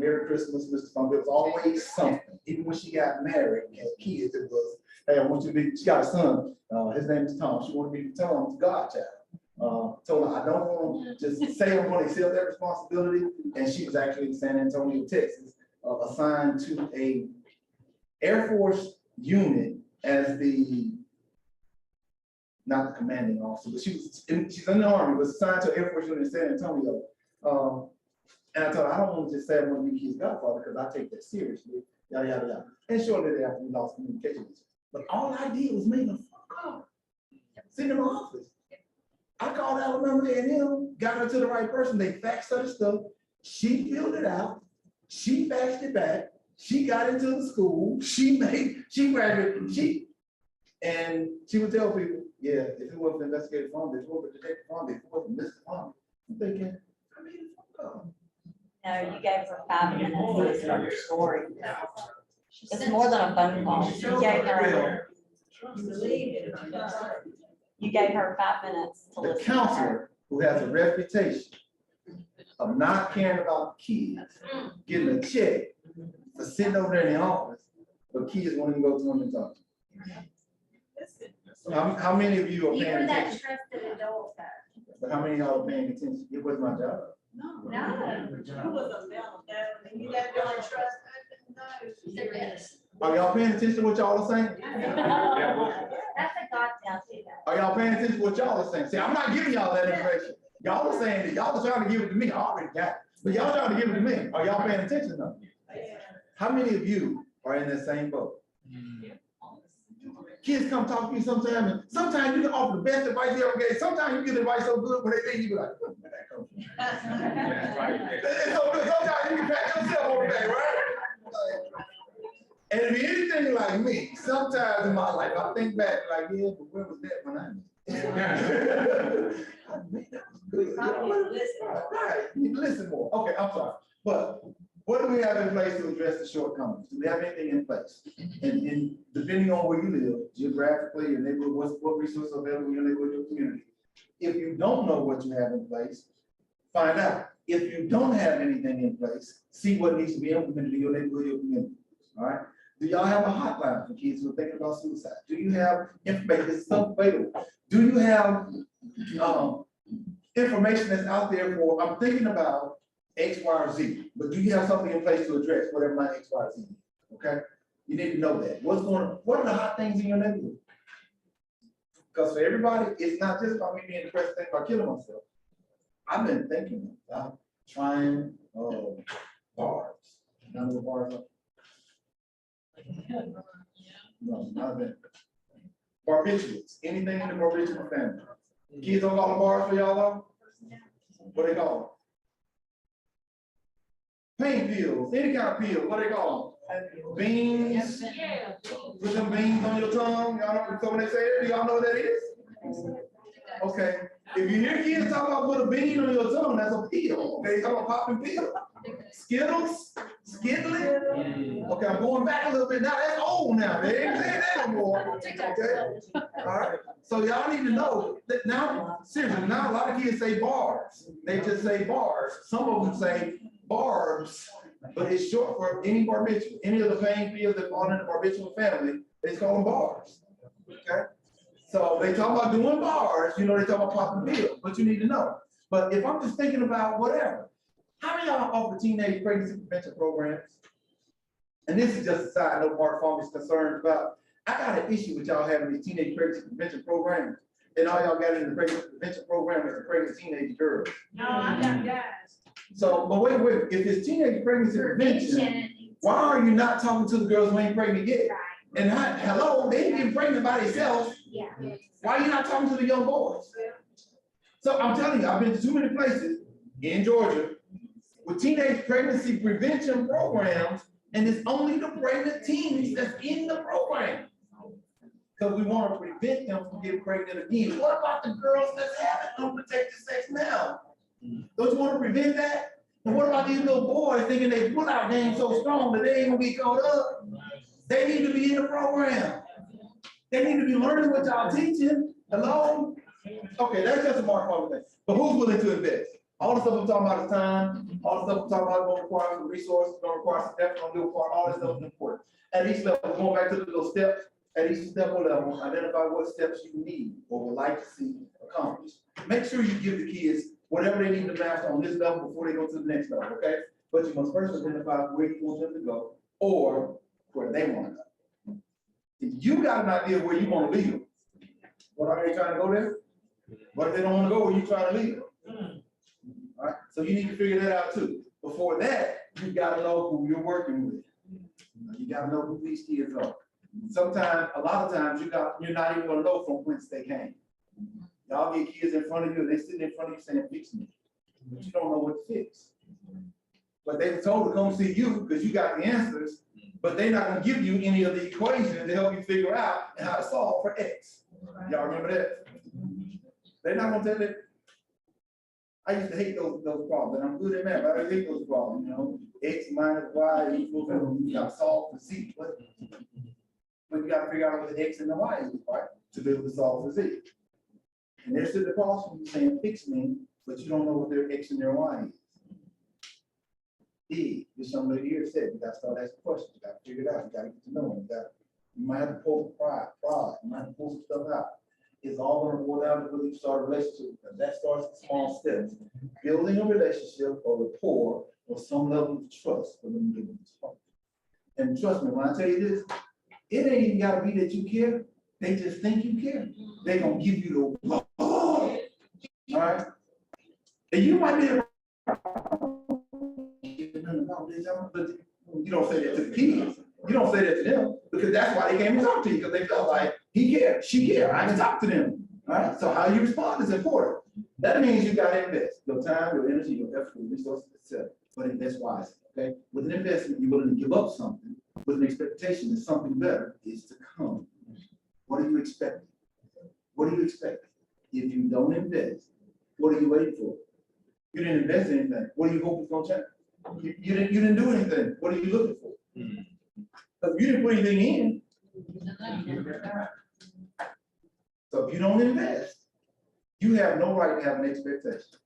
Merry Christmas, Mr. Fonby. It was always something. Even when she got married and had kids, it was, hey, I want you to be, she got a son. His name is Tom. She wanted me to tell him, Godchild. Told her I don't want to just say I'm going to accept that responsibility. And she was actually in San Antonio, Texas, assigned to a Air Force unit as the, not the commanding officer, but she's in the Army, was assigned to an Air Force unit in San Antonio. And I told her, I don't want to just say I want to be his godfather because I take that seriously, yada, yada, yada. And shortly thereafter, we lost communication with her. But all I did was make a phone call, sitting in my office. I called Alabama A&M, got her to the right person. They faxed her the stuff. She filled it out. She faxed it back. She got into the school. She graduated. And she would tell people, yeah, if it wasn't investigated from this, if it wasn't detected from this, if it wasn't Mr. Farm, I'm thinking, I made a phone call. No, you gave her 5 minutes to start your story. It's more than a phone call. You gave her 5 minutes to The listen. counselor who has a reputation of not caring about kids, getting a check for sitting over there in the office, but kids want to go to them and talk. How many of you are You paying were that attention? trusted adult though. But how many of y'all are paying attention? It was my job. No. Who was a mellow, and you got no trust, I didn't know. Yes. Are y'all paying attention to what y'all are saying? That's a godsend too, though. Are y'all paying attention to what y'all are saying? See, I'm not giving y'all that information. Y'all are saying that y'all are trying to give it to me. I already got it. But y'all trying to give it to me. Are y'all paying attention though? How many of you are in that same boat? Kids come talk to you sometimes, and sometimes you can offer the best advice you ever gave. Sometimes you get advice so good, when they leave, you be like, where that come from? It's so good. Sometimes you can pat yourself on the back, right? And if you're anything like me, sometimes in my life, I think back like, yeah, but where was that when I was? I mean, that was good. Right, you need to listen more. Okay, I'm sorry. But what do we have in place to address the shortcomings? Do we have anything in place? And depending on where you live, geographically, your neighborhood, what resources are available in your neighborhood, your community. If you don't know what you have in place, find out. If you don't have anything in place, see what needs to be implemented in your neighborhood, your community. All right? Do y'all have a hotline for kids who are thinking about suicide? Do you have information that's available? Do you have information that's out there for, I'm thinking about X, Y, or Z, but do you have something in place to address whatever my X, Y, Z is? Okay? You need to know that. What's going on? What are the hot things in your neighborhood? Because for everybody, it's not just about me being depressed and thinking about killing myself. I've been thinking about trying bars. You know what bars are? No, not that. Barbiturates, anything in the barbiturate family. Kids don't call them bars for y'all though? What they call them? Pain pills, any kind of pill, what they call them? Beans. Yeah. Put them beans on your tongue. Y'all know what they say there? Do y'all know what that is? Okay. If you hear kids talk about put a bean on your tongue, that's a pill. Okay, talk about popping pill. Skittles, skittling. Okay, I'm going back a little bit now. That's old now. They ain't saying that no more. Okay. All right. So y'all need to know that now, seriously, now a lot of kids say bars. They just say bars. Some of them say barbs, but it's short for any barbiturate. Any of the pain pills that fall in the barbiturate family, they call them bars. Okay. So they talk about doing bars, you know, they talk about popping pills, but you need to know. But if I'm just thinking about whatever, how many of y'all offer teenage pregnancy prevention programs? And this is just a side note Mark Farm is concerned about. I got an issue with y'all having these teenage pregnancy prevention programs. And all y'all got in the pregnancy prevention program is a pregnant teenage girl. No, I got guys. So, but wait, if it's teenage pregnancy prevention, why are you not talking to the girls who ain't pregnant yet? And hello, they get pregnant by themselves. Yeah. Why are you not talking to the young boys? So I'm telling you, I've been to too many places in Georgia with teenage pregnancy prevention programs, and it's only the pregnant teens that's in the program. Because we want to prevent them from getting pregnant again. What about the girls that's having unprotected sex now? Don't you want to prevent that? And what about these little boys thinking they pull-out game so strong that they ain't gonna be caught up? They need to be in the program. They need to be learning what y'all teaching. Hello? Okay, that's just a mark of thing. But who's willing to invest? All the stuff I'm talking about is time. All the stuff I'm talking about is going to require some resources, going to require some effort, going to require all this stuff is important. At each level, going back to the little steps, at each step level, identify what steps you need or would like to see accomplished. Make sure you give the kids whatever they need to master on this level before they go to the next level, okay? But you must first identify where you want them to go or where they want to go. If you got an idea of where you want to lead them, what are they trying to go there? What if they don't want to go where you trying to lead them? All right, so you need to figure that out too. Before that, you got to know who you're working with. You got to know who these kids are. Sometimes, a lot of times, you're not even going to know from whence they came. Y'all get kids in front of you, and they sitting in front of you saying, "Fix me," but you don't know what to fix. But they were told to come see you because you got the answers, but they're not going to give you any of the equations to help you figure out how to solve for X. Y'all remember that? They're not going to tell you. I used to hate those problems, and I'm good at math, but I hate those problems, you know, X minus Y equals, you got to solve for Z. But you got to figure out what the X and the Y is, right, to be able to solve for Z. And they're sitting across from you saying, "Fix me," but you don't know what their X and their Y is. There's somebody here said, you got to start asking questions, you got to figure it out, you got to get to know them, you might have to pull pride, you might have to pull some stuff out. It's all going to boil down to really start a relationship, and that starts with small steps. Building a relationship or rapport or some level of trust for them to talk. And trust me, when I tell you this, it ain't even gotta be that you care, they just think you care. They gonna give you the love. All right? And you might be. But you don't say that to the kids. You don't say that to them because that's why they came and talk to you, because they felt like he cared, she cared, I can talk to them. All right, so how you respond is important. That means you gotta invest your time, your energy, your effort, your resources, etc. But invest wisely, okay? With an investment, you're willing to give up something with an expectation that something better is to come. What are you expecting? What are you expecting? If you don't invest, what are you waiting for? You didn't invest in anything. What do you hope is gonna change? You didn't do anything. What are you looking for? Because you didn't put anything in. So if you don't invest, you have no right to have an expectation.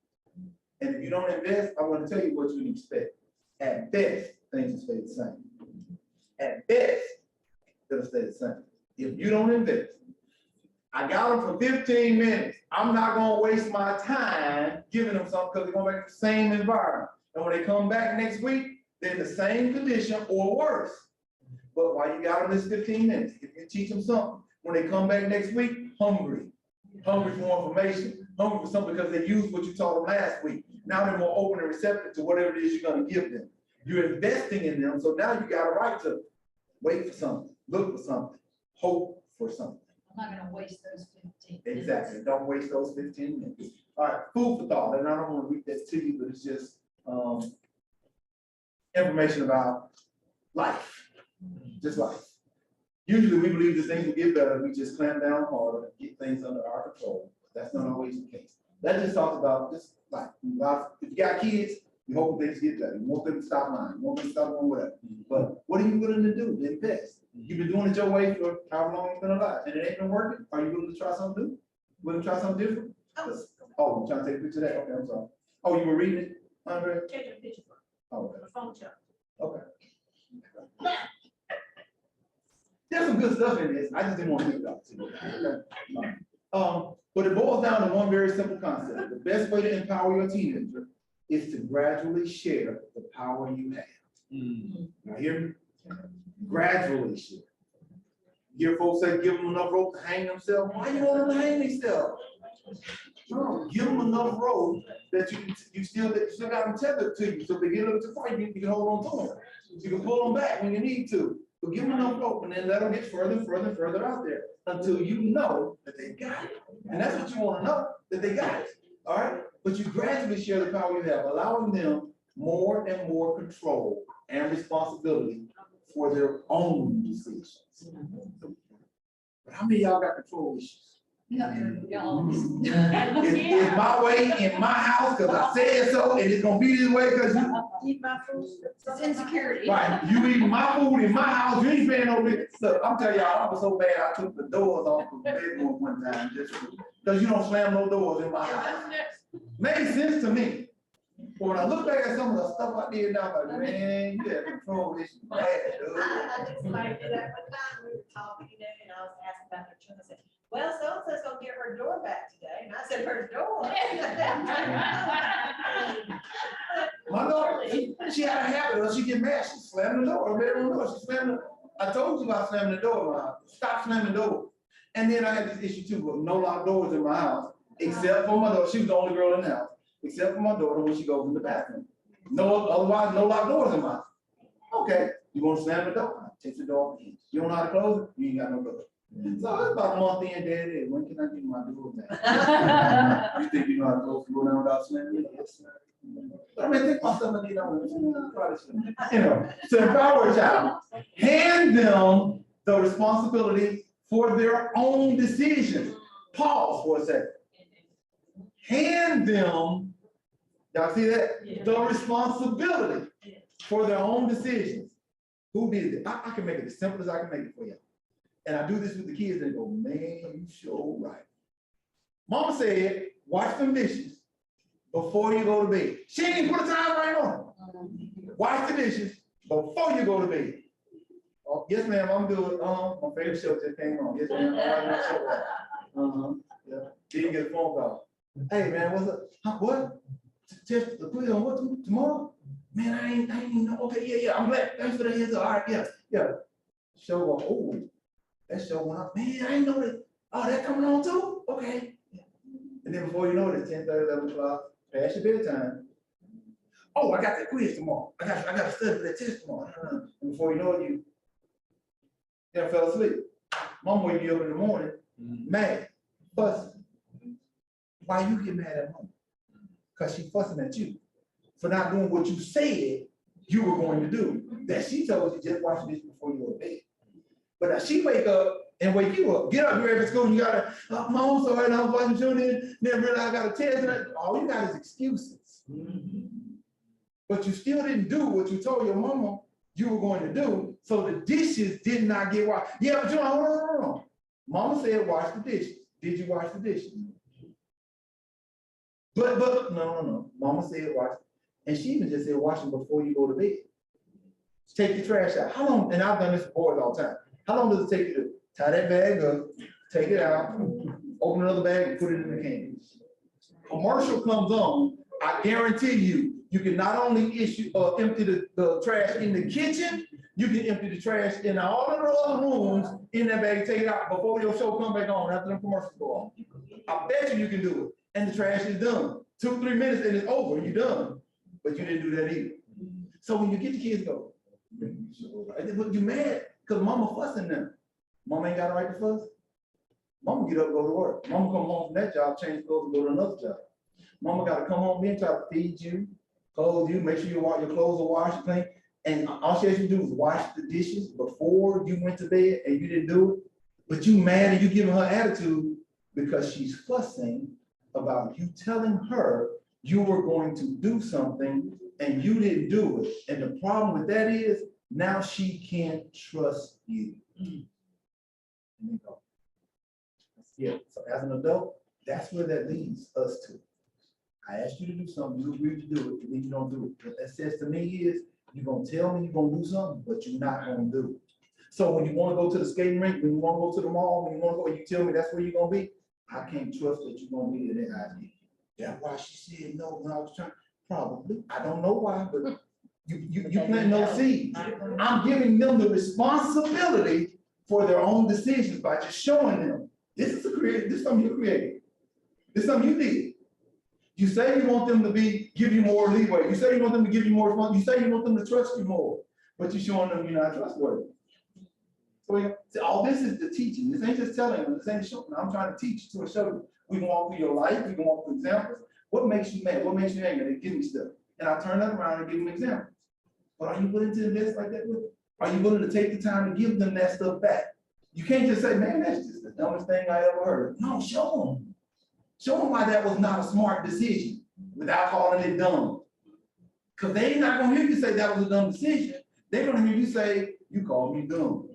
And if you don't invest, I want to tell you what you can expect. At best, things will stay the same. At best, it'll stay the same. If you don't invest, I got them for 15 minutes. I'm not gonna waste my time giving them something because they're going back to the same environment. And when they come back next week, they're in the same condition or worse. But while you got them this 15 minutes, if you teach them something, when they come back next week, hungry for information, hungry for something because they used what you taught them last week. Now they're more open and receptive to whatever it is you're gonna give them. You're investing in them, so now you got a right to wait for something, look for something, hope for something. I'm not gonna waste those 15 minutes. Exactly, don't waste those 15 minutes. All right, food for thought, and I don't want to read that to you, but it's just information about life, just life. Usually we believe that things will get better, we just clamp down harder and get things under our control. That's not always the case. That just talks about just like, if you got kids, you hope things get better. You want them to stop lying, you want them to stop doing whatever. But what are you willing to do? Invest. You've been doing it your way for however long you've been alive, and it ain't been working. Are you willing to try something new? Willing to try something different? Oh, I'm trying to take a picture of that. Okay, I'm sorry. Oh, you were reading it, Andre? Take a picture Oh, for the phone check. okay. There's some good stuff in this. I just didn't want to leave it out to you. But it boils down to one very simple concept. The best way to empower your teenager is to gradually share the power you have. Now hear me? Gradually share. You hear folks say, give them enough rope to hang themselves. Why you want them to hang themselves? No, give them enough rope that you still got them tethered to you. So if they get a little too far, you can hold on to them. You can pull them back when you need to. But give them enough rope and then let them get further and further and further out there until you know that they got it. And that's what you want to know, that they got it. All right? But you gradually share the power you have, allowing them more and more control and responsibility for their own decisions. But how many of y'all got control issues? No, y'all. It's my way in my house because I said so, and it's gonna be this way because you. Eat my food. It's insecurity. Right, you eating my food in my house, you ain't paying no bill. Look, I'm telling y'all, I was so bad, I took the doors off the bedroom one time, just because you don't slam no doors in my house. Made sense to me. But when I look back at some of the stuff I did now, I'm like, man, you had control issues bad, dude. I just like did that one time, we were talking, you know, and I was asking about her children, I said, well, so-and-so's gonna get her door back today, and I said, her door? My daughter, she had a habit, when she get mad, she slammed the door, her bedroom door, she slammed it. I told you about slamming the door, stop slamming the door. And then I had this issue too, with no locked doors in my house, except for my daughter, she was the only girl in the house, except for my daughter when she goes in the bathroom. No, otherwise, no locked doors in my house. Okay, you wanna slam the door, take the door, you don't know how to close it, you ain't got no door. So it's about a month in, Daddy, when can I get my door back? You think you know how to close the door down without slamming it? Yes, sir. But I mean, think about something you know, you know, to empower a child, hand them the responsibility for their own decisions. Pause for a second. Hand them, y'all see that? The responsibility for their own decisions. Who did it? I can make it as simple as I can make it for you. And I do this with the kids, they go, man, you sure right. Mama said, wash them dishes before you go to bed. She didn't even put a time right on it. Wash the dishes before you go to bed. Oh, yes, ma'am, I'm doing, my favorite show just came on. Yes, ma'am, I like that show. Yeah, didn't get a phone call. Hey, man, what's up? Huh, what? Just put it on what, tomorrow? Man, I ain't even know, okay, yeah, I'm glad, thanks for the heads up, all right, yeah. Show up, oh, that show went up, man, I ain't know that, oh, that coming on too, okay. And then before you know it, it's 10:30, 11 o'clock, past your bedtime. Oh, I got that quiz tomorrow, I got to study for that test tomorrow. And before you know it, you fell asleep. Mom wake you up in the morning, mad, fussing. Why you get mad at mom? Because she fussing at you for not doing what you said you were going to do. That she told you just watch this before you go to bed. But now she wake up and wake you up. Get up, you're at school, and you gotta, Mom, sorry, I was watching tuning, then realize I got a test, and all you got is excuses. But you still didn't do what you told your mama you were going to do, so the dishes did not get washed. Yeah, but you know, hold on. Mama said wash the dishes. Did you wash the dishes? But no. Mama said wash, and she even just said wash them before you go to bed. Take the trash out. How long? And I've done this for boys all the time. How long does it take you to tie that bag up, take it out, open another bag, and put it in the can? Commercial comes on. I guarantee you can not only empty the trash in the kitchen, you can empty the trash in all of the other rooms in that bag, take it out before your show come back on after the commercials go on. I bet you can do it. And the trash is done. 2-3 minutes and it's over, you're done. But you didn't do that either. So when you get the kids go, but you mad because mama fussing them. Mama ain't got a right to fuss. Mama get up, go to work. Mama come home from that job, change clothes, and go to another job. Mama got to come home and try to feed you, clothe you, make sure your clothes are washed, clean. And all she has to do is wash the dishes before you went to bed and you didn't do it. But you mad and you giving her attitude because she's fussing about you telling her you were going to do something and you didn't do it. And the problem with that is now she can't trust you. Yeah, so as an adult, that's where that leads us to. I asked you to do something, you agreed to do it, and then you don't do it. What that says to me is, you're gonna tell me you're gonna do something, but you're not gonna do it. So when you wanna go to the skating rink, when you wanna go to the mall, when you wanna go, and you tell me that's where you're gonna be, I can't trust that you're gonna be there that idea. That's why she said no when I was trying, probably, I don't know why, but you plant no seeds. I'm giving them the responsibility for their own decisions by just showing them, this is something you created. This is something you did. You say you want them to give you more leeway. You say you want them to give you more responsibility. You say you want them to trust you more, but you're showing them you're not trustworthy. So all this is the teaching. This ain't just telling them, this ain't showing. I'm trying to teach you to show you. We can walk through your life, we can walk through examples. What makes you mad? What makes you angry? They give me stuff. And I turn that around and give them examples. But are you willing to invest like that with them? Are you willing to take the time to give them that stuff back? You can't just say, man, that's just the dumbest thing I ever heard. No, show them. Show them why that was not a smart decision without calling it dumb. Because they're not going to hear you say that was a dumb decision. They're going to hear you say, you called me dumb.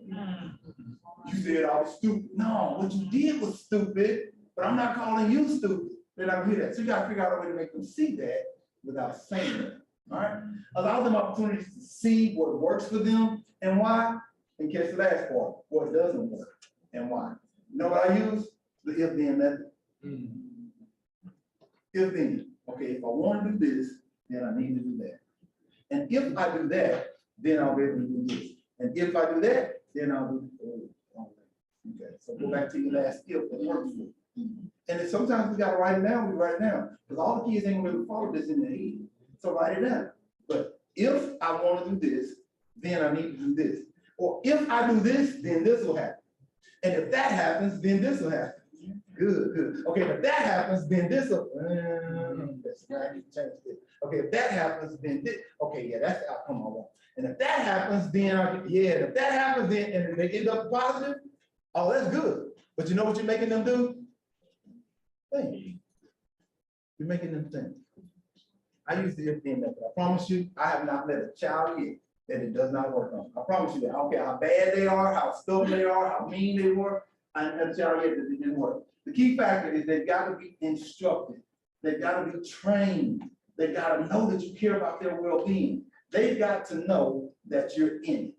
You said I was stupid. No, what you did was stupid, but I'm not calling you stupid. They're not going to hear that. So you got to figure out a way to make them see that without saying it. All right? Allow them opportunities to see what works for them and why, and catch the last part, what doesn't work and why. You know what I use? The if-then method. If then, okay, if I want to do this, then I need to do that. And if I do that, then I'll be able to do this. And if I do that, then I'll do, okay, so go back to your last if that works for you. And then sometimes we gotta write it down, we write it down, because all the kids ain't gonna really follow this in their head. So write it down. But if I want to do this, then I need to do this. Or if I do this, then this will happen. And if that happens, then this will happen. Good. Okay, if that happens, then this will, okay, if that happens, then this, okay, yeah, that's the outcome I want. And if that happens, then if that happens, then, and they end up positive, oh, that's good. But you know what you're making them do? Think. You're making them think. I use the if-then method. I promise you, I have not met a child yet that it does not work on. I promise you that. I don't care how bad they are, how stubborn they are, how mean they were. I haven't met a child yet that it didn't work. The key factor is they've got to be instructed. They've got to be trained. They've got to know that you care about their well-being. They've got to know that you're in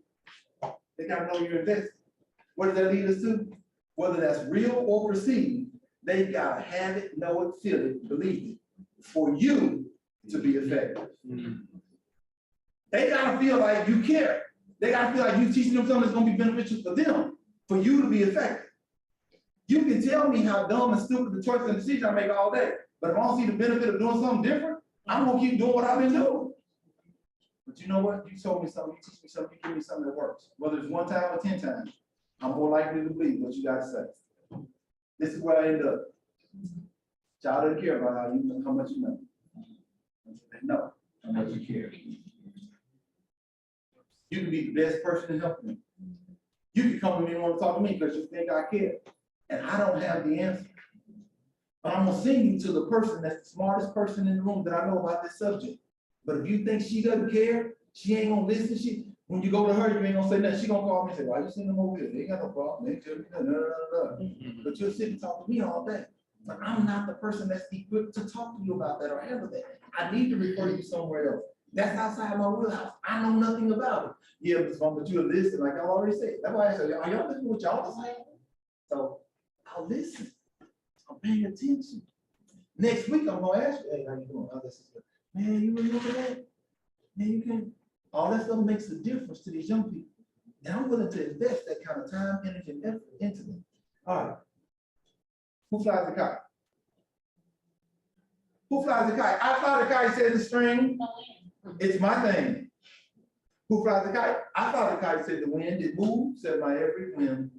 it. They got to know you're invested. What does that lead us to? Whether that's real or perceived, they've got to have it, know it, feel it, believe it, for you to be effective. They gotta feel like you care. They gotta feel like you teaching them something that's gonna be beneficial for them, for you to be effective. You can tell me how dumb and stupid the choices and decisions I make all day, but if I don't see the benefit of doing something different, I'm gonna keep doing what I've been doing. But you know what? You told me something, you teach me something, you give me something that works. Whether it's 1 time or 10 times, I'm more likely to believe what you gotta say. This is where I end up. Child doesn't care about how much you know. They know how much you care. You can be the best person to help me. You can come to me and want to talk to me because you think I care. And I don't have the answer. But I'm gonna send you to the person that's the smartest person in the room that I know about this subject. But if you think she doesn't care, she ain't gonna listen, when you go to her, you ain't gonna say nothing. She gonna call me and say, why you sending them over here? They ain't got no problem. They tell me, no. But you'll sit and talk to me all day. But I'm not the person that's equipped to talk to you about that or handle that. I need to refer you somewhere else. That's outside my wheelhouse. I know nothing about it. Yeah, but you'll listen, like I already said. That's why I said, are y'all listening to what y'all saying? So I'll listen. I'm paying attention. Next week, I'm gonna ask you, hey, how you doing? Oh, this is good. Man, you remember that? Man, you can. All that stuff makes a difference to these young people. And I'm willing to invest that kind of time, energy, and effort into them. All right. Who flies the kite? Who flies the kite? I fly the kite, says the string. It's my thing. Who flies the kite? I fly the kite, said the wind. It moves, said my every whim.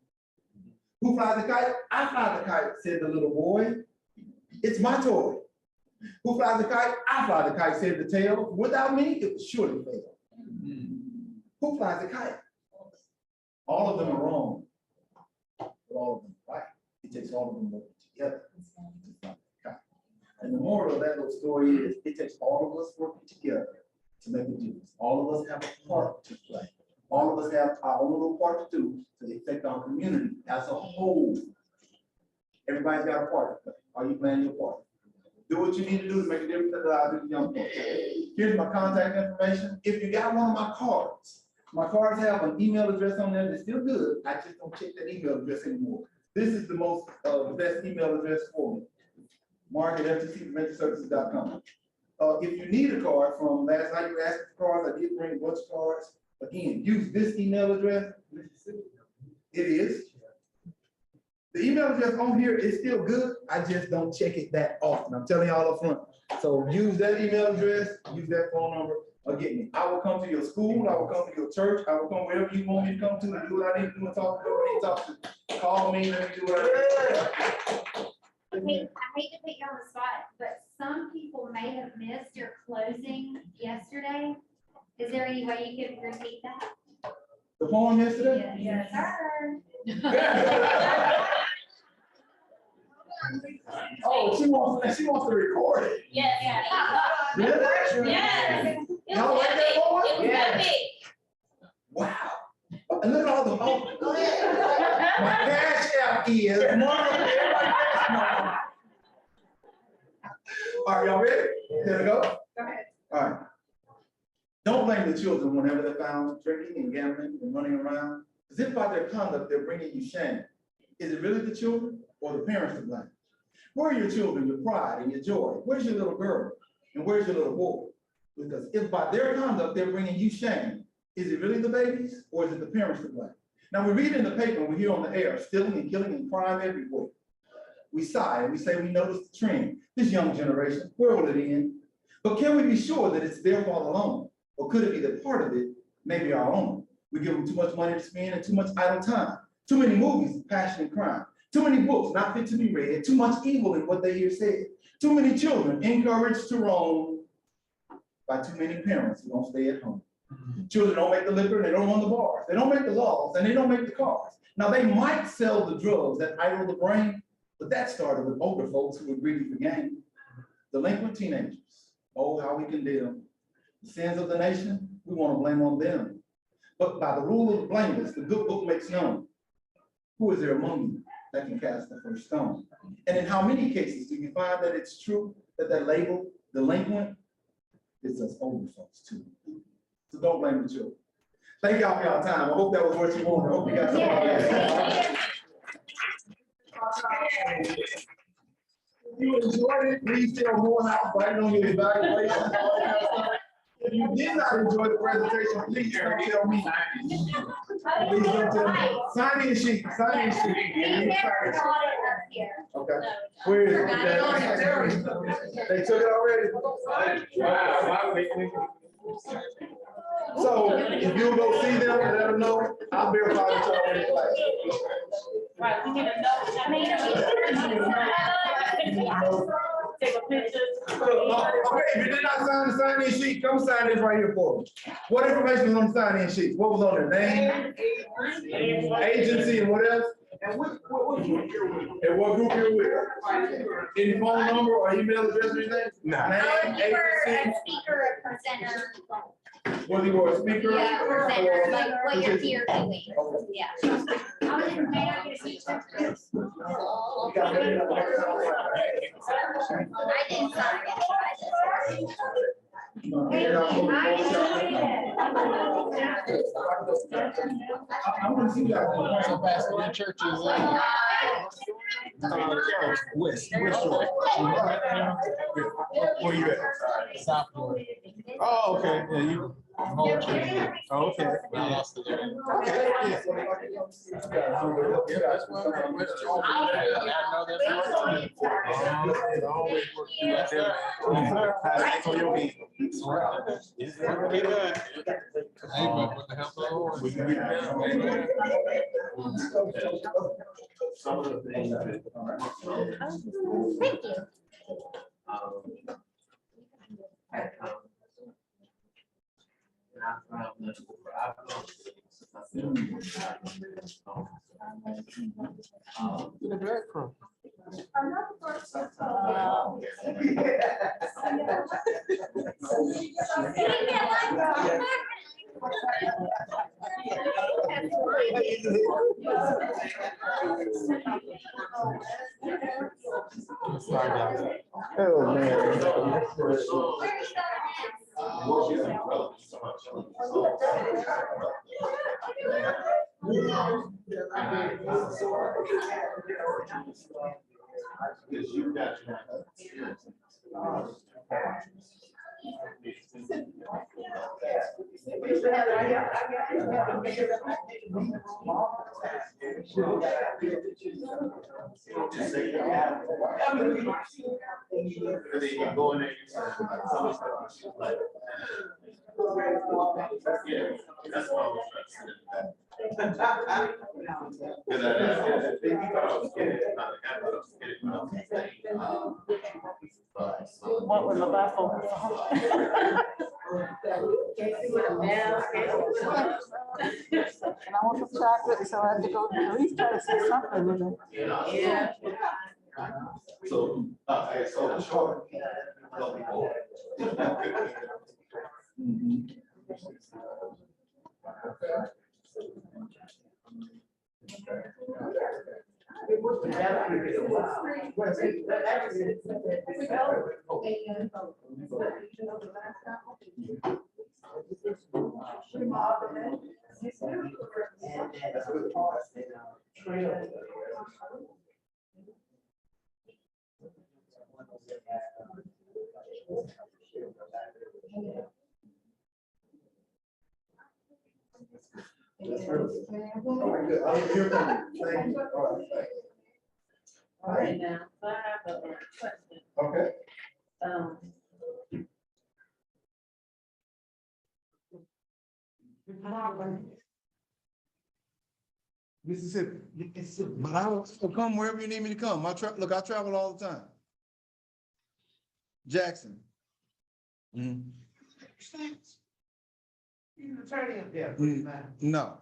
Who flies the kite? I fly the kite, said the little boy. It's my toy. Who flies the kite? I fly the kite, said the tail. Without me, it would surely fail. Who flies the kite? All of them are wrong, but all of them are right. It takes all of them working together to fly the kite. And the moral of that little story is, it takes all of us working together to make a difference. All of us have a part to play. All of us have our own little part to do to affect our community as a whole. Everybody's got a part to play. Are you playing your part? Do what you need to do to make a difference in the lives of the young folks. Here's my contact information. If you got one of my cards have an email address on there that's still good. I just don't check that email address anymore. This is the best email address for me. Mark@ftcpreventionservices.com. If you need a card from last night, you asked for cards. I did bring a bunch of cards. Again, use this email address. It is. The email address on here is still good. I just don't check it that often. I'm telling y'all up front. So use that email address, use that phone number. Again, I will come to your school, I will come to your church, I will come wherever you want me to come to and do what I need to do and talk to whoever I need to talk to. Call me, let me do what I need. I hate to put you on the spot, but some people may have missed your closing yesterday. Is there any way you could repeat that? The poem yesterday? Yes, sir. Oh, she wants to record it. Yes. Really? Yes. Y'all like that poem? Yeah. Wow. And look at all the, my cash app is. All right, y'all ready? Here we go. Go ahead. All right. Don't blame the children whenever they're found drinking and gambling and running around. Because if by their conduct they're bringing you shame, is it really the children or the parents to blame? Where are your children, your pride and your joy? Where's your little girl and where's your little boy? Because if by their conduct they're bringing you shame, is it really the babies or is it the parents to blame? Now we read in the paper, we hear on the air, stealing and killing and crime everywhere. We sigh and we say we notice the trend. This young generation, where will it end? But can we be sure that it's their fault alone? Or could it be that part of it may be our own? We give them too much money to spend and too much idle time. Too many movies, passion and crime. Too many books not fit to be read. Too much evil in what they hear said. Too many children encouraged to roam by too many parents who don't stay at home. Children don't make the liquor, and they don't run the bars. They don't make the laws, and they don't make the cars. Now they might sell the drugs that idle the brain, but that started with older folks who were greedy for gain. Delinquent teenagers, oh, how we condemn. The sins of the nation, we want to blame on them. But by the rule of the blameless, the good book makes known. Who is there among you that can cast the first stone? And in how many cases do you find that it's true that that label, delinquent, is us older folks too? So don't blame the children. Thank y'all for y'all time. I hope that was what you wanted. I hope you got something out of that. If you enjoyed it, please tell Morehouse right on your evaluation. If you did not enjoy the presentation, please don't tell me. Please don't tell me. Sign in sheet, sign in sheet. We never got it up here. Okay. Where is Forgot it it? They took it already? So if you go see them and let them know, I'll verify that you're already in class. Right, we need a note. Take a picture. Okay, if you did not sign the sign-in sheet, come sign this right here for me. What information is on the sign-in sheet? What was on there? Name, agency, and what else? And what group you're with? And what group you're with? Any phone number or email address or anything? Nah. Name, You were a agency, speaker, a presenter, whether you were a speaker. yeah, presenter, like what you're Okay. here doing, yeah. I was in, may I get a picture? I didn't sign it, I just. I want to see that. Pasadena Church is West Shore. Where you at? South Florida. Oh, okay, yeah, you. Oh, okay. I lost it. Okay, yeah. Yeah, that's what I went to. I know that. It always works. Yes, sir. How's it on your end? It's pretty good. Amen. With the help of the Lord, we can get it done. Amen. Some of the things that. Thank you. In the back from. Sorry, guys. Oh, man. Where are you going Because you got. Go in there. Yeah, that's what I was trying to say. What was the baffle? And I want some chocolate, so I have to go at least try to say something with it. Yeah. So, so sure. All right, now, so I have a question. Okay. Mississippi. But I will come wherever you need me to come. Look, I travel all the time. Jackson. You're an attorney up there. No,